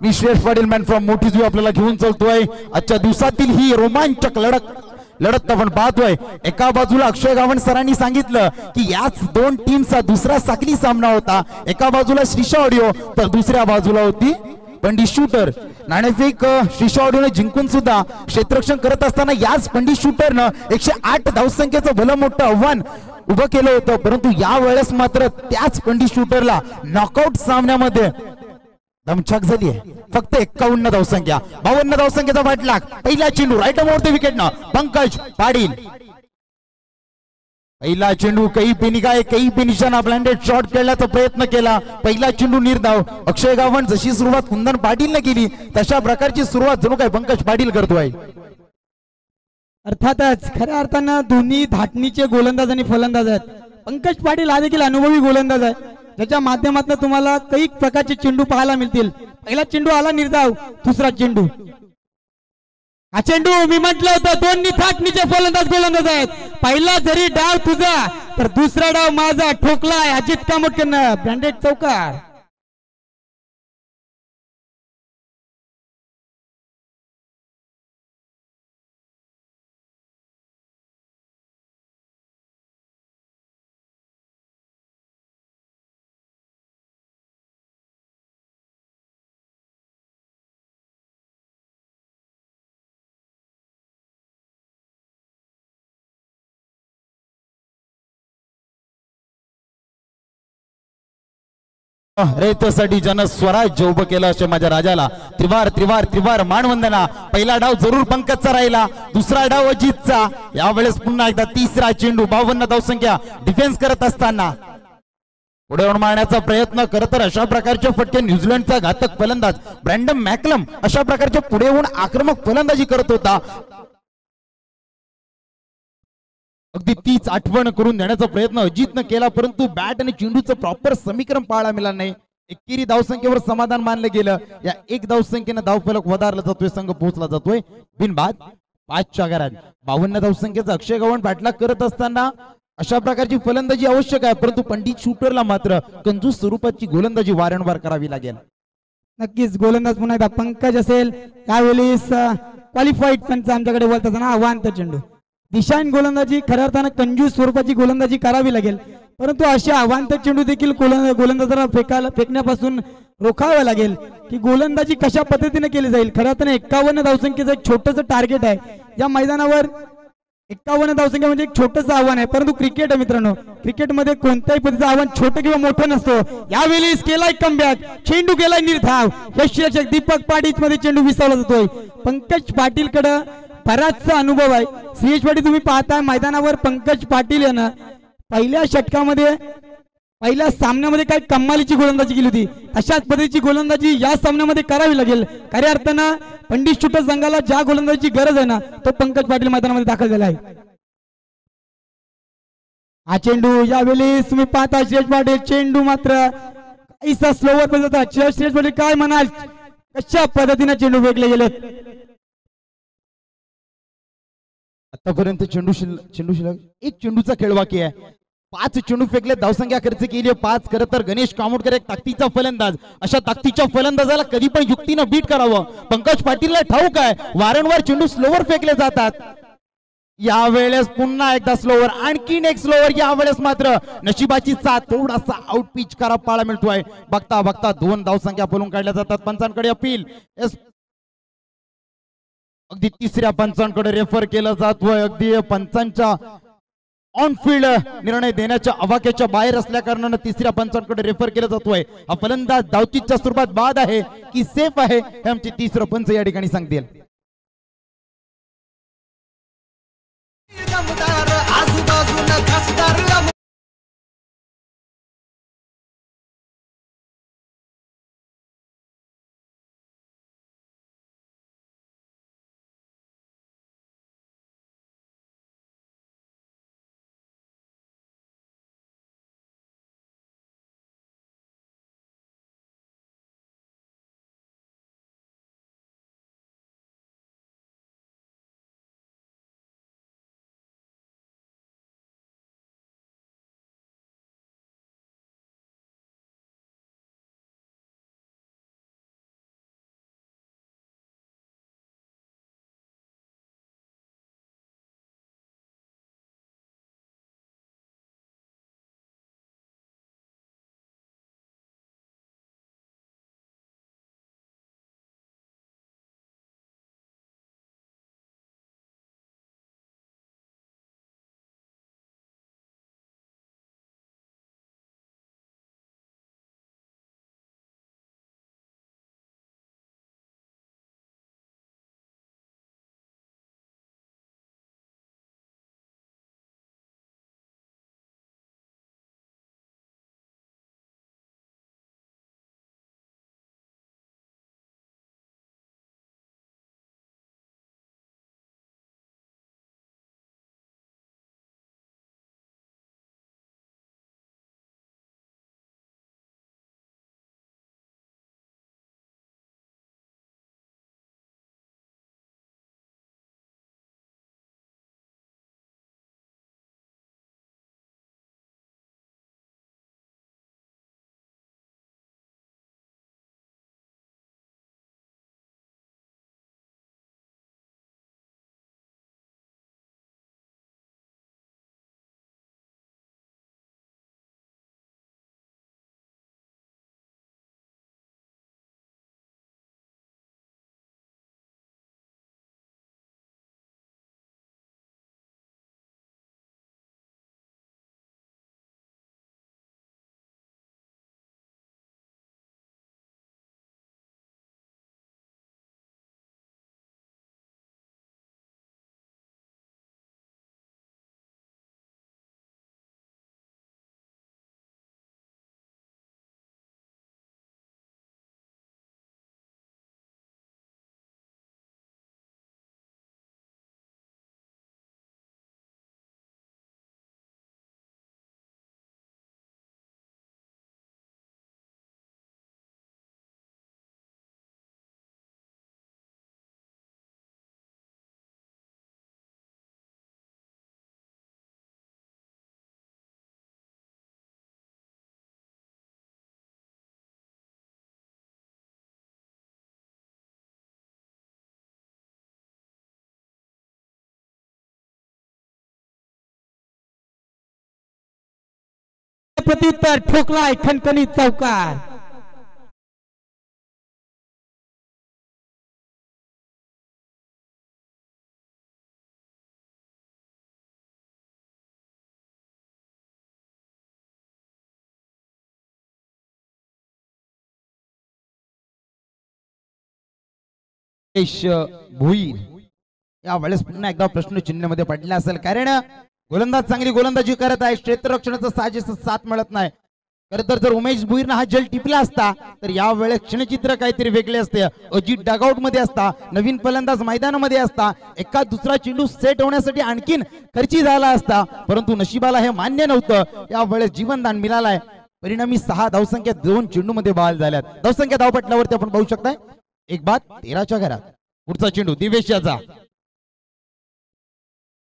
मी श्रेयस पाटील मॅन फ्रॉम मोठीजू आपल्याला घेऊन चलतोय. आजच्या दिवसातील ही रोमांचक लढत आपण पाहतोय. एका बाजूला अक्षय गावण सरांनी सांगितलं की याच 2 टीमचा दुसरा साखळी सामना होता. एका बाजूला श्रीशा ऑडिओ तर दुसऱ्या बाजूला होती पंडित शूटर. नाणेफेक श्रीशा ऑडिओने जिंकून सुद्धा क्षेत्ररक्षण करत असताना याच पंडित शूटरनं 108 धावसंख्येचं भलं मोठं आव्हान उभं केलं होतं. परंतु या वेळेस मात्र त्याच पंडित शूटरला नॉकआउट सामन्यामध्ये दमछाक झाली आहे. फक्त 51 धावसंख्या, 52 धावसंख्येचा पाठलाग. पहिला चेंडू राईट मोडते विकेटनं पंकज पाटील. पहिला चेंडू काही पेनिशाना ब्लँडेड शॉट खेळण्याचा प्रयत्न केला. पहिला चेंडू निर्धाव. अक्षय गावण जशी सुरुवात कुंदन पाटीलने केली तशा प्रकारची सुरुवात जणू काय पंकज पाटील करतोय. अर्थातच खऱ्या अर्थानं दोन्ही धाटणीचे गोलंदाज आणि फलंदाज आहेत. पंकज पाटील हा देखील अनुभवी गोलंदाज आहे, ज्याच्या माध्यमातून तुम्हाला काही प्रकारचे चेंडू पाहायला मिळतील. पहिला चेंडू आला निर्धाव, दुसरा चेंडू. हा चेंडू मी म्हटलं होतं दोन्ही धाटणीचे फलंदाज गोलंदाज आहेत. पहिला जरी डाव तुझा तर दुसरा डाव माझा, ठोकलाय अजित कामतकरनं ब्रँडेड चौकार. रयतेसाठी जन स्वराज्य उभं केलं असे माझ्या राजाला त्रिवार त्रिवार त्रिवार मानवंदना. पहिला डाव जरूर पंकजचा राहिला, दुसरा डाव अजितचा. यावेळेस पुन्हा एकदा तिसरा चेंडू, 52 धावसंख्या डिफेन्स करत असताना पुढे येऊन मारण्याचा प्रयत्न. खरं तर अशा प्रकारचे फटके न्यूझीलंडचा घातक फलंदाज ब्रँडन मॅकलम अशा प्रकारचे पुढे येऊन आक्रमक फलंदाजी करत होता. अगदी तीच आठवण करून देण्याचा प्रयत्न अजितनं केला, परंतु बॅट आणि चेंडूचं प्रॉपर समीकरण पाहायला मिळालं नाही. एकेरी धावसंख्येवर समाधान मानलं गेलं. या 1 धावसंख्येनं धावफलक वधारला जातोय, संघ पोहोचला जातोय बिनबाद 5च्या घरात. 52 धावसंख्येचा अक्षय गावण पाठलाग करत असताना अशा प्रकारची फलंदाजी आवश्यक आहे, परंतु पंडित शूटरला मात्र कंजूस स्वरूपाची गोलंदाजी वारंवार करावी लागेल. नक्कीच गोलंदाज पुन्हा एकदा पंकज असेल. यावेळेस क्वालिफाईड पंच आमच्याकडे बोलत असताना आव्हान चेंडू. दिशाहीन गोलंदाजी खऱ्या अर्थानं कंजूस स्वरूपाची गोलंदाजी करावी लागेल, परंतु असे अवांतर चेंडू देखील गोलंदाजाला फेकण्यापासून रोखावे लागेल की गोलंदाजी कशा पद्धतीने केली जाईल. खऱ्या अर्थानं 51 धावसंख्येचं एक छोटंसं टार्गेट आहे या मैदानावर. 51 धावसंख्या म्हणजे एक छोटंसं आव्हान आहे, परंतु क्रिकेट आहे मित्रांनो, क्रिकेटमध्ये कोणत्याही पद्धतीचं आव्हान छोटं किंवा मोठं नसतो. यावेळी केलाय कमबॅक, चेंडू केलाय निर्धाव. यशरक्षक दीपक पाटील मध्ये चेंडू विसावला जातोय. पंकज पाटील कडे बराचसा अनुभव आहे. श्रेयस पाटील तुम्ही पाहताय मैदानावर पंकज पाटील यांना पहिल्या षटकामध्ये पहिल्या सामन्यामध्ये काय कमालीची गोलंदाजी केली होती, अशाच पद्धतीची गोलंदाजी या सामन्यामध्ये करावी लागेल. खऱ्या अर्थानं पंडित शूटर संघाला ज्या गोलंदाजीची गरज आहे ना, तो पंकज पाटील मैदानामध्ये दाखल झाला आहे. हा चेंडू यावेळी तुम्ही पाहता श्रेयस पाटील, चेंडू मात्र काहीसा स्लोवर पण जातात. श्रेयस पाटील काय म्हणाल, कशा पद्धतीने चेंडू फेकले गेलेत. आतापर्यंत चेंडू शिल्लक एक चेंडूचा खेळ बाकी आहे. 5 चेंडू फेकले, धावसंख्या खर्च केली 5. खरं तर गणेश कामोडकर एक ताकदीचा फलंदाज, अशा ताकदीच्या फलंदाजाला कधी पण युक्तीनं बीट करावं. पंकज पाटीलला ठाऊक आहे वारंवार चेंडू स्लोवर फेकले जातात. यावेळेस पुन्हा एकदा स्लोवर, आणखीन एक स्लोवर. यावेळेस मात्र नशिबाची साथ, थोडासा आउट पिच करा पाहायला मिळतोय. बघता बघता 2 धावसंख्या बोलून काढल्या जातात. पंचांकडे अपील, अगदी तिसऱ्या पंचांकडे रेफर केलं जातोय. अगदी पंचांच्या ऑन फील्ड निर्णय देण्याच्या अवाक्याच्या बाहेर असल्या कारणानं तिसऱ्या पंचांकडे रेफर केलं जातोय. हा फलंदाज धावचीच्या स्वरूपात बाद आहे की सेफ आहे हे आमचे तिसरं पंच या ठिकाणी सांगतील. प्रत्युत्तर ठोकलाय खणखणीत चौकार. भुईर यावेळेस पुन्हा एकदा प्रश्न चिन्हामध्ये पडला असेल, कारण गोलंदाज चांगली गोलंदाजी करत आहे, क्षेत्ररक्षणाचा साजेस साथ मिळत नाही. खरं तर जर उमेश भुईरनं हा जल टिपला असता तर यावेळेस क्षणचित्र काहीतरी वेगळे असते. अजित डगआउट मध्ये असता, नवीन फलंदाज मैदानामध्ये असता, एका दुसरा चेंडू सेट होण्यासाठी आणखीन खर्ची झाला असता, परंतु नशिबाला हे मान्य नव्हतं. यावेळेस जीवनदान मिळालाय. परिणामी 6 धावसंख्या 2 चेंडू मध्ये बहाल झाल्यात. धावसंख्या धावपटल्यावरती आपण पाहू शकताय 1 बाद 13च्या घरात. पुढचा चेंडू दिवेश याचा.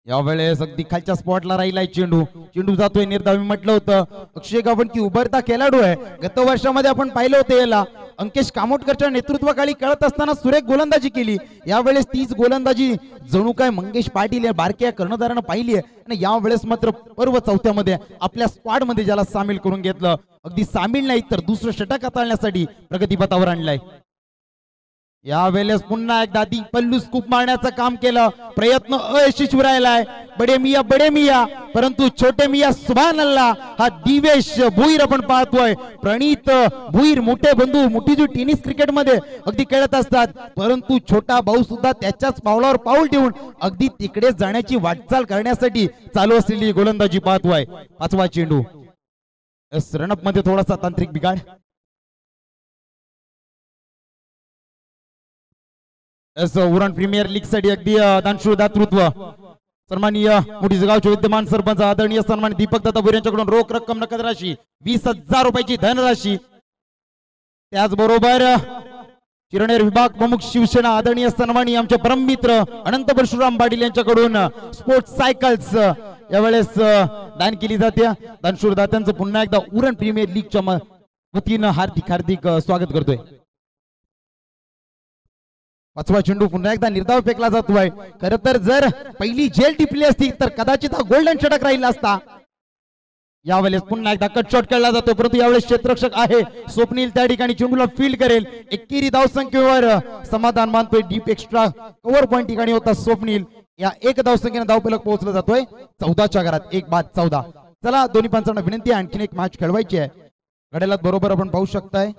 यावेळेस अगदी खालच्या स्पॉटला राहिलाय चेंडू. चेंडू जातोय निर्धावी. म्हटलं होतं अक्षय गावंडकी उभरता खेळाडू आहे. गत वर्षामध्ये आपण पाहिलं होतं याला अंकेश कामोटकरच्या नेतृत्वाखाली खेळत असताना सुरेख गोलंदाजी केली. यावेळेस तीच गोलंदाजी जणू काय मंगेश पाटील या बारक्या कर्णधारानं पाहिली आहे आणि यावेळेस मात्र पर्व चौथ्यामध्ये आपल्या स्क्वॉड मध्ये ज्याला सामील करून घेतलं. अगदी सामील नाही तर दुसरं षटक हाताळण्यासाठी प्रगतीपथावर आणलाय. यावेळेस पुन्हा एकदा ती पल्लू स्कूप मारण्याचं काम केलं. प्रयत्न अयशस्वी राहिलाय. बडे मिया परंतु छोटे मिया सुभान अल्लाह. हा दिवेश भुईर आपण पाहतोय. प्रणीत भुईर मोठे बंधू मोठी टेनिस क्रिकेट मध्ये अगदी खेळत असतात, परंतु छोटा भाऊ सुद्धा त्याच्याच पावलावर पाऊल ठेवून अगदी तिकडे जाण्याची वाटचाल करण्यासाठी चालू असलेली गोलंदाजी पाहतोय. पाचवा चेंडू. रनअप मध्ये थोडासा तांत्रिक बिघाड. उरण प्रीमियर लीग साठी अगदी दानशूर दातृत्व सन्माननीय मोठी गावचे विद्यमान सरपंच आदरणीय सन्मानित दीपक दत्ता भुईर यांच्याकडून रोख रक्कम नगद राशी 20,000 रुपयाची धनराशी. त्याचबरोबर चिरनेर विभाग प्रमुख शिवसेना आदरणीय सन्माननीय आमचे परममित्र अनंत परशुराम पाटील यांच्याकडून स्पोर्ट्स सायकल्स यावेळेस दान केली जाते. दानशूर दात्यांचं पुन्हा एकदा उरण प्रीमियर लीगच्या वतीनं हार्दिक स्वागत करतोय. पाचवा चेंडू पुन्हा एकदा निर्धाव फेकला जातोय. खरं तर जर पहिली झेल टिपली असती तर कदाचित हा गोल्डन षटक राहिला असता. यावेळेस पुन्हा एकदा कट शॉट खेळला जातोय, परंतु यावेळेस क्षेत्ररक्षक आहे स्वप्नील त्या ठिकाणी चेंडूला फील्ड करेल. एकेरी धावसंख्येवर समाधान मानतोय. डीप एक्स्ट्रा कव्हर पॉइंट ठिकाणी होता स्वप्नील. या एक धावसंख्येने धावफलक पोहोचला जातोय 14च्या घरात 1-14. चला दोन्ही पंचांना विनंती आहे आणखीन एक मॅच खेळवायची आहे. घड्याळात बरोबर आपण पाहू शकताय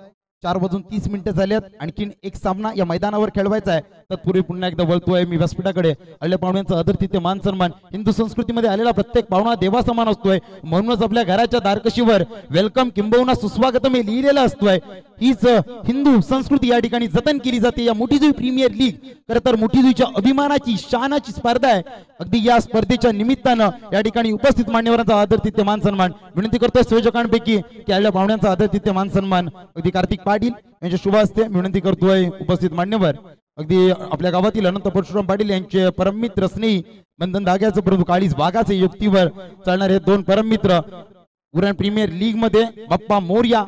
4:30 झाल्यात. आणखीन एक सामना या मैदानावर खेळवायचा आहे. तत्पूर्वी पुन्हा एकदा वळतोय मी व्यासपीठाकडे. आलेल्या पाहुण्यांचा आदर तिथे मान सन्मान. हिंदू संस्कृतीमध्ये आलेला प्रत्येक पाहुणा देवा समान असतोय, म्हणूनच आपल्या घराच्या दारकशीवर वेलकम किंबहुना सुस्वागतम हे लिहिलेलं असतोय. हीच हिंदू संस्कृती या ठिकाणी जतन केली जाते. या मोठीजुई प्रीमियर लीग खरं तर मोठीजुईच्या अभिमानाची शानाची स्पर्धा आहे. अगदी या स्पर्धेच्या निमित्तानं या ठिकाणी उपस्थित मान्यवरांचा आदर तिथे मान सन्मान. विनंती करतोय संयोजकांपैकी की आलेल्या पाहुण्यांचा आदर तिथे मान सन्मान अगदी कार्तिक पाटील यांच्या शुभ हस्ते विनंती करतोय उपस्थित मान्यवर अगदी आपल्या गावातील अनंत परशुराम पाटील यांचे परममित्र स्नेही बंधन धाग्याचं परंतु काळीज वाघाचे युक्तीवर चालणारे दोन परममित्र उरण प्रीमियर लीग मध्ये बाप्पा मोर्या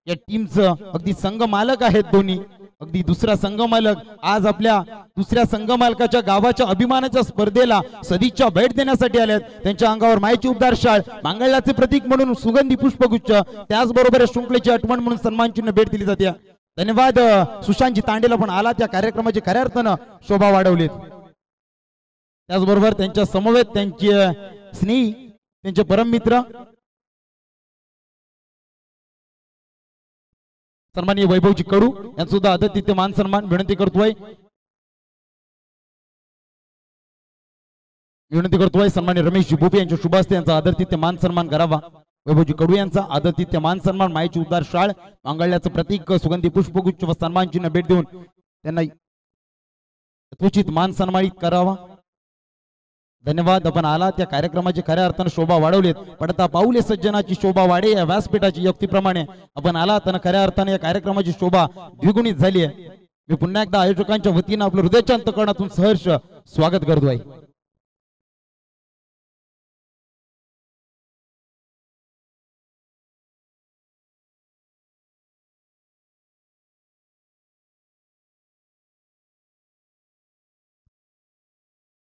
या टीमचं अगदी संघ मालक आहेत दोन्ही. अगदी दुसरा संघ मालक आज आपल्या दुसऱ्या संघ मालकाच्या गावाच्या अभिमानाच्या स्पर्धेला सदिच्छा भेट देण्यासाठी आलेत. त्यांच्या अंगावर मायेची उबदार शाळ, मांगल्याचे प्रतीक म्हणून सुगंधी पुष्पगुच्छ, त्याचबरोबर शृंखलेची आठवण म्हणून सन्मान चिन्ह भेट दिली जाते. धन्यवाद सुशांतजी तांडेला पण आला त्या कार्यक्रमाची खऱ्या अर्थानं शोभा वाढवलीत. त्याचबरोबर त्यांच्या समवेत त्यांचे स्नेही त्यांचे परममित्र सन्माननीय वैभवजी कडू यांचा सुद्धा आदर तिथे मान सन्मान विनंती करतोय सन्माननीय रमेशजी भोपे यांच्या शुभ हस्ते यांचा आदर तिथे मान सन्मान करावा. वैभवजी कडू यांचा आदर तिथे मान सन्मान, मायेची उद्धार शाळ, मांगल्याचं प्रतीक, सुगंधी पुष्पगुच्छ व सन्मान चिन्ह भेट देऊन त्यांना यथोचित मान सन्मानित करावा. धन्यवाद. आपण आला त्या कार्यक्रमाची खऱ्या अर्थानं शोभा वाढवलीत. पडता पाऊले सज्जनाची शोभा वाढे या व्यासपीठाची युक्तीप्रमाणे आपण आला तर खऱ्या अर्थाने या कार्यक्रमाची शोभा द्विगुणित झाली आहे. मी पुन्हा एकदा आयोजकांच्या वतीनं आपलं हृदयाच्या अंतःकरणातून सहर्ष स्वागत करतोय.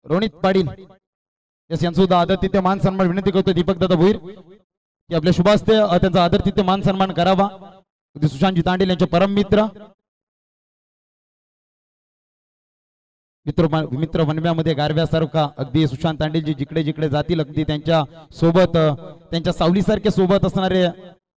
रोनित पाटील यांचा सुद्धा आदर तिथे मान सन्मान विनंती करतोय दीपक दादा भुईर की आपल्या शुभ हस्ते त्यांचा आदर तिथे मान सन्मान करावा. सुशांतजी तांडेल यांचे परम मित्र मित्र वनव्यामध्ये गारव्यासारखा अगदी सुशांत तांडेलजी जिकडे जिकडे जातील अगदी त्यांच्या सोबत त्यांच्या सावलीसारखे सोबत असणारे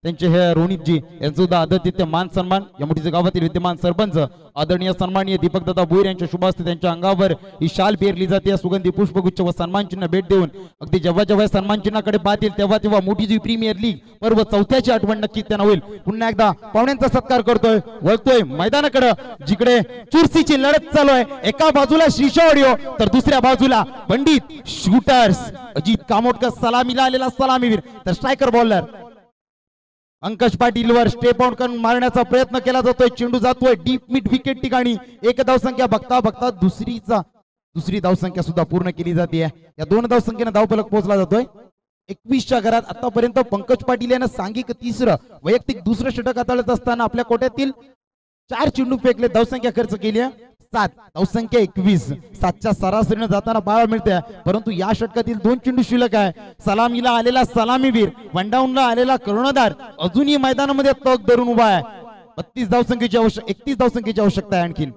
त्यांचे हे रोनितजी यांचा सुद्धा आदर तिथे मान सन्मान. या मोठीच्या गावातील विद्यमान सरपंच आदरणीय सन्माननीय दीपक दादा भुईर यांच्या शुभ हस्ते त्यांच्या अंगावर ही शाल पेरली जाते. सुगंधी पुष्पगुच्छ व सन्मान चिन्ह भेट देऊन अगदी जेव्हा जेव्हा सन्मान चिन्हाकडे पाहतील तेव्हा तेव्हा मोठी जी प्रीमियर लीग पर्व चौथ्याची आठवण नक्की त्यांना होईल. पुन्हा एकदा पाहुण्यांचा सत्कार करतोय, वळतोय मैदानाकडे जिकडे चुरशीची लढत चालू आहे. एका बाजूला श्रीशा ऑडिओ तर दुसऱ्या बाजूला पंडित शूटर्स अजित कामोटकर सलामीला आलेला सलामीवीर तर स्ट्रायकर बॉलर अंकश पाटील वर स्टेप आउट करून मारण्याचा प्रयत्न केला जातोय. चेंडू जातोय डीप मिड विकेट ठिकाणी. एक धाव संख्या बघता बघता दुसरी धावसंख्या सुद्धा पूर्ण केली जाते. या 2 धावसंख्येने धावफलक पोहोचला जातोय 21च्या घरात. आतापर्यंत पंकज पाटील यानं सांघिक तिसरं वैयक्तिक दुसरं षटक हाताळत असताना आपल्या कोट्यातील 4 चेंडू फेकले. धावसंख्या खर्च केली 7. धावसंख्या 21. 7च्या सरासरीने जाताना पाहायला मिळते. परंतु या षटकातील 2 चेंडू शिल्लक आहे. सलामीला आलेला सलामीवीर, वनडाऊनला आलेला कर्णधार अजूनही मैदानामध्ये तग धरून उभा आहे. 32 धावसंख्येची 31 धावसंख्येची आवश्यकता आहे आणखीन.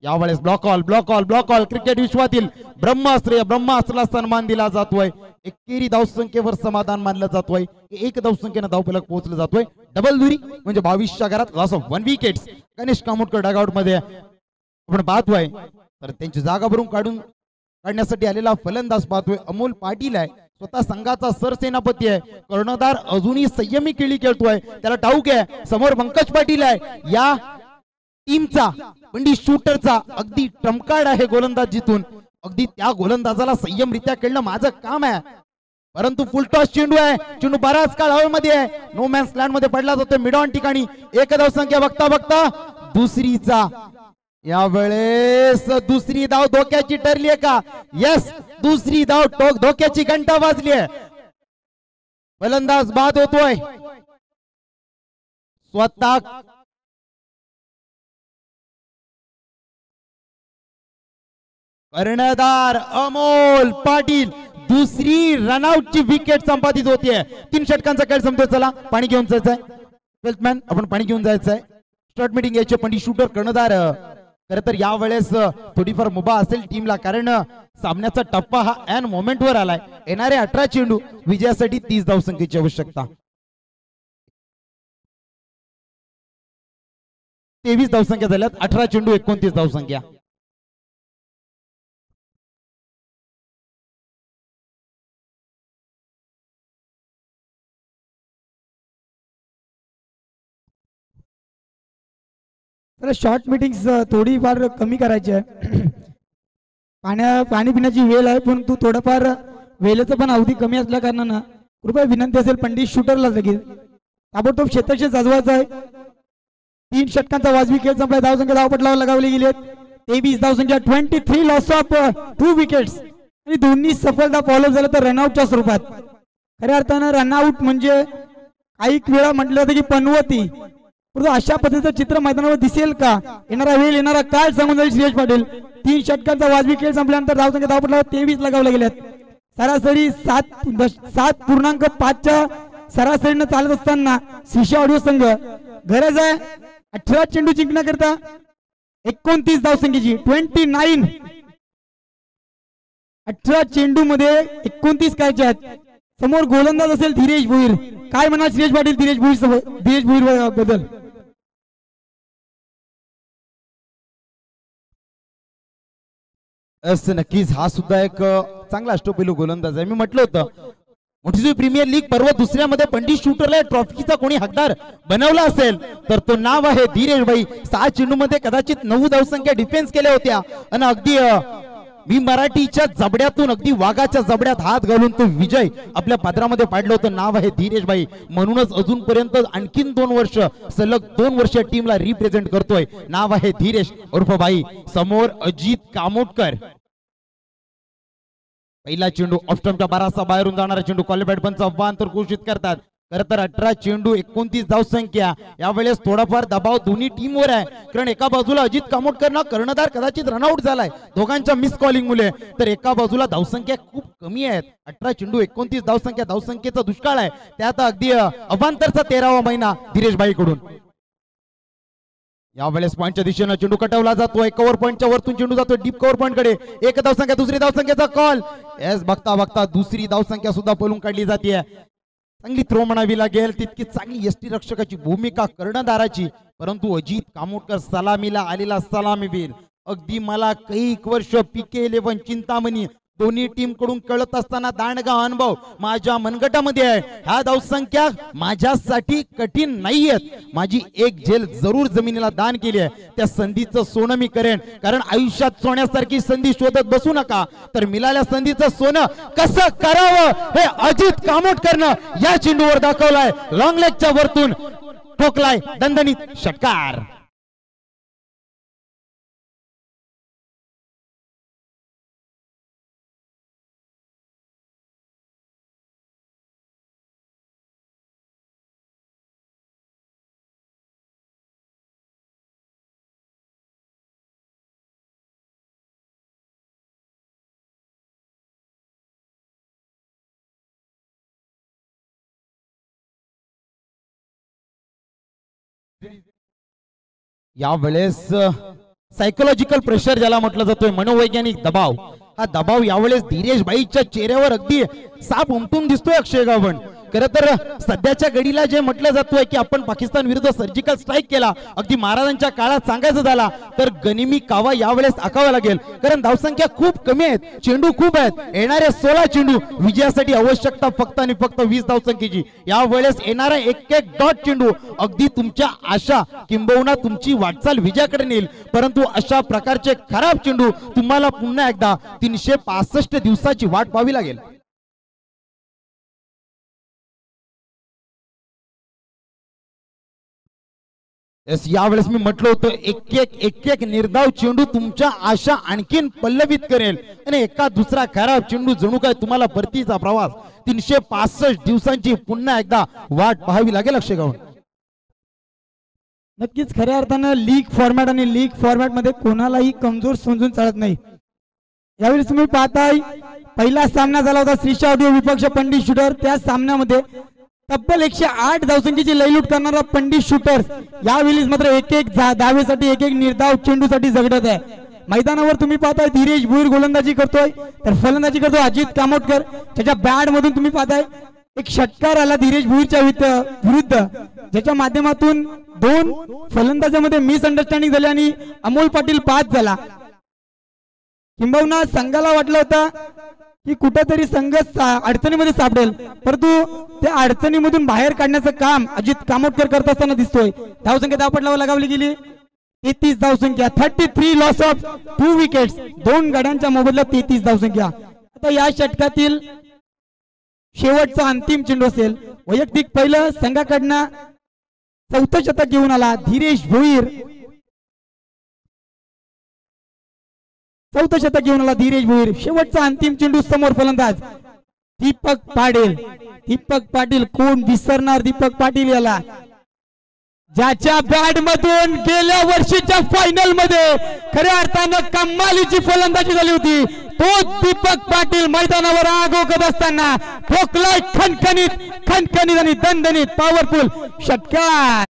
यावेळेस ब्लॉक ऑल क्रिकेट विश्वातील ब्रह्मास्त्र, या ब्रह्मास्त्राला सन्मान दिला जातोय. एकेरी धावसंख्येवर समाधान मानलं जातोय. 1 धावसंख्येनं धावफलक पोहोचलं जातोय. डबल दुरी म्हणजे 22च्या घरात loss of 1 wickets. Ganesh Kamotkar dugout मध्ये आपण पाहतोय. तर त्यांची जागा भरून काढण्यासाठी आलेला फलंदाज पाहतोय अमोल पाटील आहे. स्वतः संघाचा सरसेनापती आहे. कर्णधार अजूनही संयमी खेळी खेळतोय. त्याला ठाऊक आहे समोर पंकज पाटील आहे. या टीमचा बंडी शूटरचा अगदी ट्रम्पकार्ड आहे गोलंदाजीतून. अगदी त्या गोलंदाजाला संयमरित्या खेळणं माझं काम आहे. परंतु फुलटॉस चेंडू आहे. चेंडू बराच काळ हवेमध्ये आहे. नो मॅन्स लँड मध्ये पडला जातो मिड ऑन ठिकाणी. 1 धावसंख्या बघता दुसरीचा. यावेळेस दुसरी धाव धोक्याची ठरली आहे का? यस, दुसरी धाव धोक्याची घंटा वाजली आहे. फलंदाज बाद होतोय. स्वतः कर्णधार अमोल पाटील दुसरी रनआउटची विकेट संपादित होतीये. 3 षटकांचा खेळ संपतोय. चला पाणी घेऊन जायचंय. वेल्थमॅन आपण पाणी घेऊन जायचंय. स्टार्ट मीटिंग यायचे पंडित शूटर कर्णधार. खरं तर यावेळेस थोडीफार मुभा असेल टीमला, कारण सामन्याचा टप्पा हा एन मोमेंट वर आलाय. येणारे 18 चेंडू विजयासाठी 30 धावसंख्येची आवश्यकता. 23 धावसंख्या झाल्यात. 18 चेंडू 29 धावसंख्या. शॉर्ट मीटिंग्स थोडीफार कमी करायची आहे. पाणी पिण्याची वेळ आहे, पण तू थोडंफार वेळेचं पण अवधी कमी असल्या कारणानं कृपया विनंती असेल पंडित शूटरला लगेच ताबडतोब क्षेत्रक्षेत्र सजवायचं आहे. 3 षटकांचा वाजवी खेळ संपला. धावसंख्या धावपटलावर लगावली गेली. 23 धावसंख्या 23 लॉस ऑफ 2 विकेट्स आणि दोन्ही सफलता फॉलो झालं तर रनआउटच्या स्वरूपात. खऱ्या अर्थानं रनआउट म्हणजे काही वेळा म्हटलं जातं की पनवती, परंतु अशा पद्धतीचं चित्र मैदानावर दिसेल का? येणारा वेळ येणारा काळ सांगून जाईल श्रेयश पाटील. 3 षटकांचा वाजवी खेळ संपल्यानंतर धावसंख्या धावपटलावर 23 लगावल्या गेल्यात. सरासरी 7.5च्या सरासरीनं चालत असताना शिशा ऑडिओ संघ गरज आहे 18 चेंडू जिंकण्याकरता 29 धावसंख्येची. 29 18 चेंडू मध्ये 29 करायचे आहेत. समोर गोलंदाज असेल धीरेश भोईर. काय म्हणा श्रेयश पाटील धीरेश भोईर बद्दल? नक्कीच हा सुद्धा एक चांगला अष्टपैलू गोलंदाज आहे. मी म्हटलं होतं मोठी प्रीमियर लीग पर्व दुसऱ्यामध्ये पंडित शूटरला ट्रॉफीचा कोणी हकदार बनवला असेल तर तो नाव आहे धीरेश भाई. 6 चेंडू मध्ये कदाचित 9 धावसंख्या डिफेन्स केल्या होत्या आणि अगदी मी मराठीच्या जबड्यातून अगदी वाघाच्या जबड्यात हात घालून तो विजय आपल्या पात्रामध्ये पाडलं होतं. नाव आहे धीरेश भाई. म्हणूनच अजूनपर्यंत आणखीन 2 वर्ष सलग 2 वर्ष टीमला रिप्रेझेंट करतोय. नाव आहे धीरेश उर्फ भाई. समोर अजित कामोटकर. पहिला चेंडू ऑफ स्टंपच्या बाराचा बाहेरून जाणारा चेंडू क्वालिफाईड पंच अंतर घोषित करतात. खरं तर 18 चेंडू 29 धावसंख्या. यावेळेस थोडाफार दबाव दोन्ही टीमवर आहे, कारण एका बाजूला अजित कामोटकर कर्णधार कदाचित रनआउट झालाय दोघांच्या मिस कॉलिंग मुले, तर एका बाजूला धावसंख्या खूप कमी आहेत. 18 चेंडू 29 धावसंख्या. धावसंख्येचा दुष्काळ आहे. त्यात अगदी अवांतरचा 13वा महिना धीरेश भाई कडून. यावेळेस पॉइंटच्या दिशेने चेंडू कटवला जातोय. कव्हर पॉइंटच्या वरतून चेंडू जातोय डीप कव्हर पॉइंट कडे. 1 धावसंख्या. दुसरी धावसंख्येचा कॉल. एस बघता बघता दुसरी धावसंख्या सुद्धा पळून काढली जाते. चांगली थ्रो म्हणावी लागेल. तितकी चांगली यष्टी रक्षकाची भूमिका कर्णधाराची. परंतु अजित कामोटकर सलामीला आलेला सलामीवीर. अगदी मला कैक वर्ष PK11 चिंतामणी दोन्ही टीम कडून कळत असताना दांडगा अनुभव माझ्या मनगटामध्ये आहे. ह्या धावसंख्या माझ्यासाठी कठीण नाहीयेत. माझी एक झेल जरूर जमिनीला दान केली आहे. त्या संधीचं सोनं मी करेन, कारण आयुष्यात सोन्यासारखी संधी शोधत बसू नका, तर मिळाल्या संधीचं सोनं कसं करावं हे अजित कामोटकरनं या चेंडूवर दाखवलाय. लॉंग लेगच्या वरतून ठोकलाय दणदणीत षटकार. यावेळेस सायकोलॉजिकल प्रेशर ज्याला म्हटलं जातोय, मनोवैज्ञानिक दबाव, हा दबाव यावेळेस धीरेश भाईच्या चेहऱ्यावर अगदी साप उमटून दिसतोय अक्षय गावण. खरं तर सध्याच्या घडीला जे म्हटलं जातोय की आपण पाकिस्तान विरुद्ध सर्जिकल स्ट्राईक केला, अगदी महाराजांच्या काळात सांगायचं झाला तर गनिमी कावा यावेळेस आखावा लागेल, कारण धावसंख्या खूप कमी आहेत, चेंडू खूप आहेत. येणारे 16 चेंडू विजयासाठी आवश्यकता फक्त आणि फक्त 20 धावसंख्येची. यावेळेस येणारा एक डॉट चेंडू अगदी तुमच्या आशा किंबहुना तुमची वाटचाल विजयाकडे नेईल. परंतु अशा प्रकारचे खराब चेंडू तुम्हाला पुन्हा एकदा 365 दिवसाची वाट पाहावी लागेल. यावेळेस मी म्हटलं होतं एक एक निर्धाव चेंडू तुमच्या आशा आणखीन पल्लवित करेल आणि एका दुसरा खराब चेंडू जणू काय तुम्हाला परतीचा प्रवास 365 दिवसांची पुन्हा एकदा वाट पाहावी लागेल अक्षय गावण. नक्कीच खऱ्या अर्थानं लीग फॉर्मॅट आणि लीग फॉर्मॅट मध्ये कोणालाही कमजोर समजून चालत नाही. यावेळी तुम्ही पाहताय पहिला सामना झाला होता श्रीशा ऑडिओ विपक्ष पंडित शूटर. त्या सामन्यामध्ये तब्बल 108 धावसंख्येची लयलूट करणारा पंडित शूटर्स यावेळी मात्र एक धावेसाठी एक निर्धाव चेंडूसाठी झगडत आहे. मैदानावर तुम्ही पाहताय धीरेश भोईर गोलंदाजी करतोय तर फलंदाजी करतोय अजित कामोटकर. त्याच्या बॅट मधून तुम्ही पाहताय एक षटकार आला धीरेश भोईरच्या विरुद्ध, ज्याच्या माध्यमातून 2 फलंदाजांमध्ये मिसअंडरस्टँडिंग झाली आणि अमोल पाटील बाद झाला. किंबहुना संघाला वाटलं होतं की कुठेतरी संघ अडचणीमध्ये सापडेल, परंतु त्या अडचणीमधून बाहेर काढण्याचं काम अजित कामोटकर करत असताना दिसतोय. धावसंख्या धावपटलावर लगावली गेली 33 धावसंख्या, 33 लॉस ऑफ 2 विकेट्स, 2 गड्यांच्या मोबदल्यात 33 धावसंख्या. आता या षटकातील शेवटचा अंतिम चेंडू असेल. वैयक्तिक पहिलं संघाकडनं 4थं शतक घेऊन आला धीरेश भोईर. 4थं शतक घेऊन आला धीरेश भोईर. शेवटचा अंतिम चेंडू समोर फलंदाज दीपक पाटील. दीपक पाटील कोण विसरणार दीपक पाटील याला, ज्याच्या बॅट मधून गेल्या वर्षीच्या फायनल मध्ये खऱ्या अर्थानं कमालीची फलंदाजी झाली होती. तो दीपक पाटील मैदानावर आगोगत असताना ठोकलाय खणखणीत आणि दणदणीत पॉवरफुल षटकार.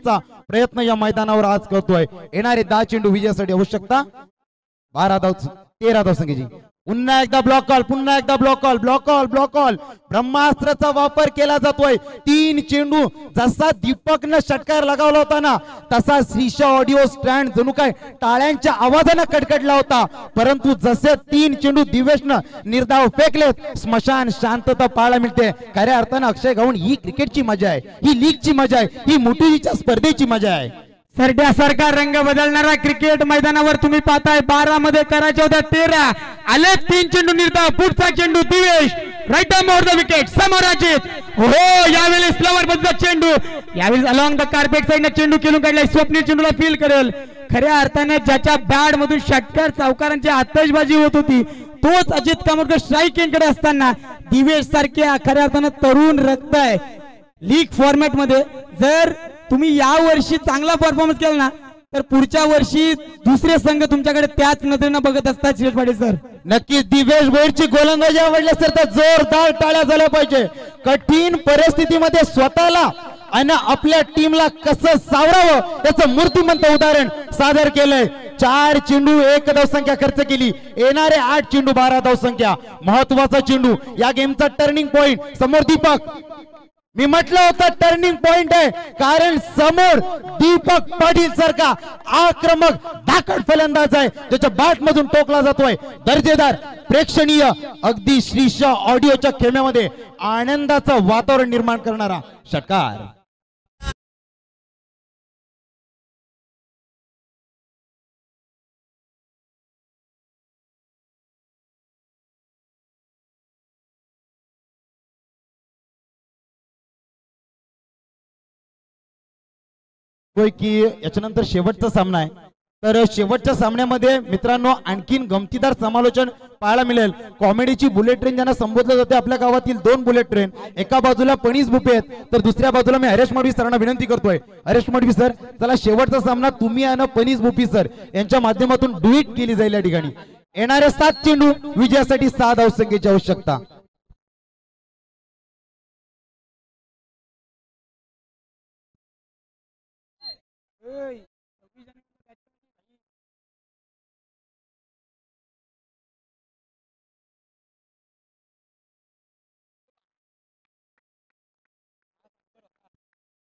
प्रयत्न या मैदानावर आज करतोय. येणारे 10 चेंडू विजयासाठी आवश्यकता 13 धावसंख्येची. पुन्हा एकदा ब्लॉक कॉल, पुन्हा एकदा block call, block call, block call. ब्रह्मास्त्राचा वापर केला जातोय. 3 चेंडू. जसा दीपकनं षटकार लगावला होता ना तसा श्रीशा ऑडिओ स्टँड जणू काय टाळ्यांच्या आवाजानं कडकडला होता. परंतु जसे 3 चेंडू दिवेशनं निर्धाव फेकलेत स्मशान शांतता पाहायला मिळते. खऱ्या अर्थानं अक्षय गावून ही क्रिकेटची मजा आहे, ही लीगची मजा आहे, ही मोठीच्या स्पर्धेची मजा आहे. सरकार रंग बदलणारा क्रिकेट मैदानावर तुम्ही पाहताय. 12 मध्ये करायचे होत्या 13 आले. 3 चेंडू निर्धाव. पुढचा चेंडू Divesh right arm over the wicket समोराचित. हो यावेळेस फ्लॉवर बद्दल चेंडू. यावेळेस अलॉंग द कार्पेट साइडने चेंडू खेळून काढलाय. स्वप्नील चेंडूला फील करेल. खऱ्या अर्थाने ज्याच्या बॅट मधून षटकार चौकारांची आतषबाजी होत होती तोच अजित कामोरकर स्ट्राईक एंडकडे असताना दिवेश सारख्या खऱ्या अर्थाने तरुण रक्त आहे लीग फॉर्मॅट मध्ये. जर तुम्ही या वर्षी चांगला परफॉर्मन्स केला ना तर पुढच्या वर्षी दुसरे संघ तुमच्याकडे त्याच नजरेनं बघत असतात. शिरेश पाटील सर नक्कीच दिवेश भोईरची गोलंदाजी आवडली असेल तर जोरदार टाळ्या झाल्या पाहिजे. कठीण परिस्थितीमध्ये स्वतःला आणि आपल्या टीमला कसं सावरावं त्याचं मूर्तिमंत उदाहरण सादर केलंय. 4 चेंडू 1 धावसंख्या खर्च केली. येणारे 8 चेंडू 12 धावसंख्या. महत्वाचा चेंडू या गेमचा टर्निंग पॉइंट. समोर दीपक. मी म्हटलं होतं टर्निंग पॉइंट आहे कारण समोर दीपक पाटील सारखा आक्रमक धाकड फलंदाज आहे ज्याच्या बॅट मधून टोकला जातोय. दर्जेदार प्रेक्षणीय अगदी श्रीशा ऑडिओच्या खेम्यामध्ये आनंदाचं वातावरण निर्माण करणारा षटकार. की याच्यानंतर शेवटचा सामना आहे. तर शेवटच्या सामन्यामध्ये मित्रांनो आणखीन गमतीदार समालोचन पाहायला मिळेल. कॉमेडीची बुलेट ट्रेन ज्यांना संबोधलं जाते आपल्या गावातील 2 बुलेट ट्रेन. एका बाजूला पणीस बुपे आहेत तर दुसऱ्या बाजूला मी हरेश मडवी सरांना विनंती करतोय. हरेश मडवी सर चला शेवटचा सामना तुम्ही आणि पणीस बुपी सर यांच्या माध्यमातून डुईट केली जाईल. या ठिकाणी येणारे 7 चेंडू विजयासाठी 6 धावसंख्येची आवश्यकता.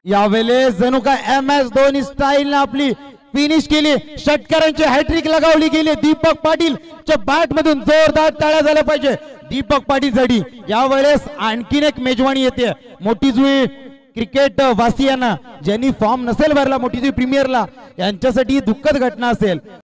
यावेळेस जणू काय MS धोनी स्टाईल आपली फिनिश केली. षटकारांची हॅट्रिक लगावली गेली. दीपक पाटीलच्या बॅट मधून जोरदार टाळ्या झाल्या पाहिजे. दीपक पाटील साठी यावेळेस आणखीन एक मेजवानी येते. मोठी जुई क्रिकेट वासियांना ज्यांनी फॉर्म नसेल भरला मोठी जुई प्रीमियरला यांच्यासाठी दुःखद घटना असेल.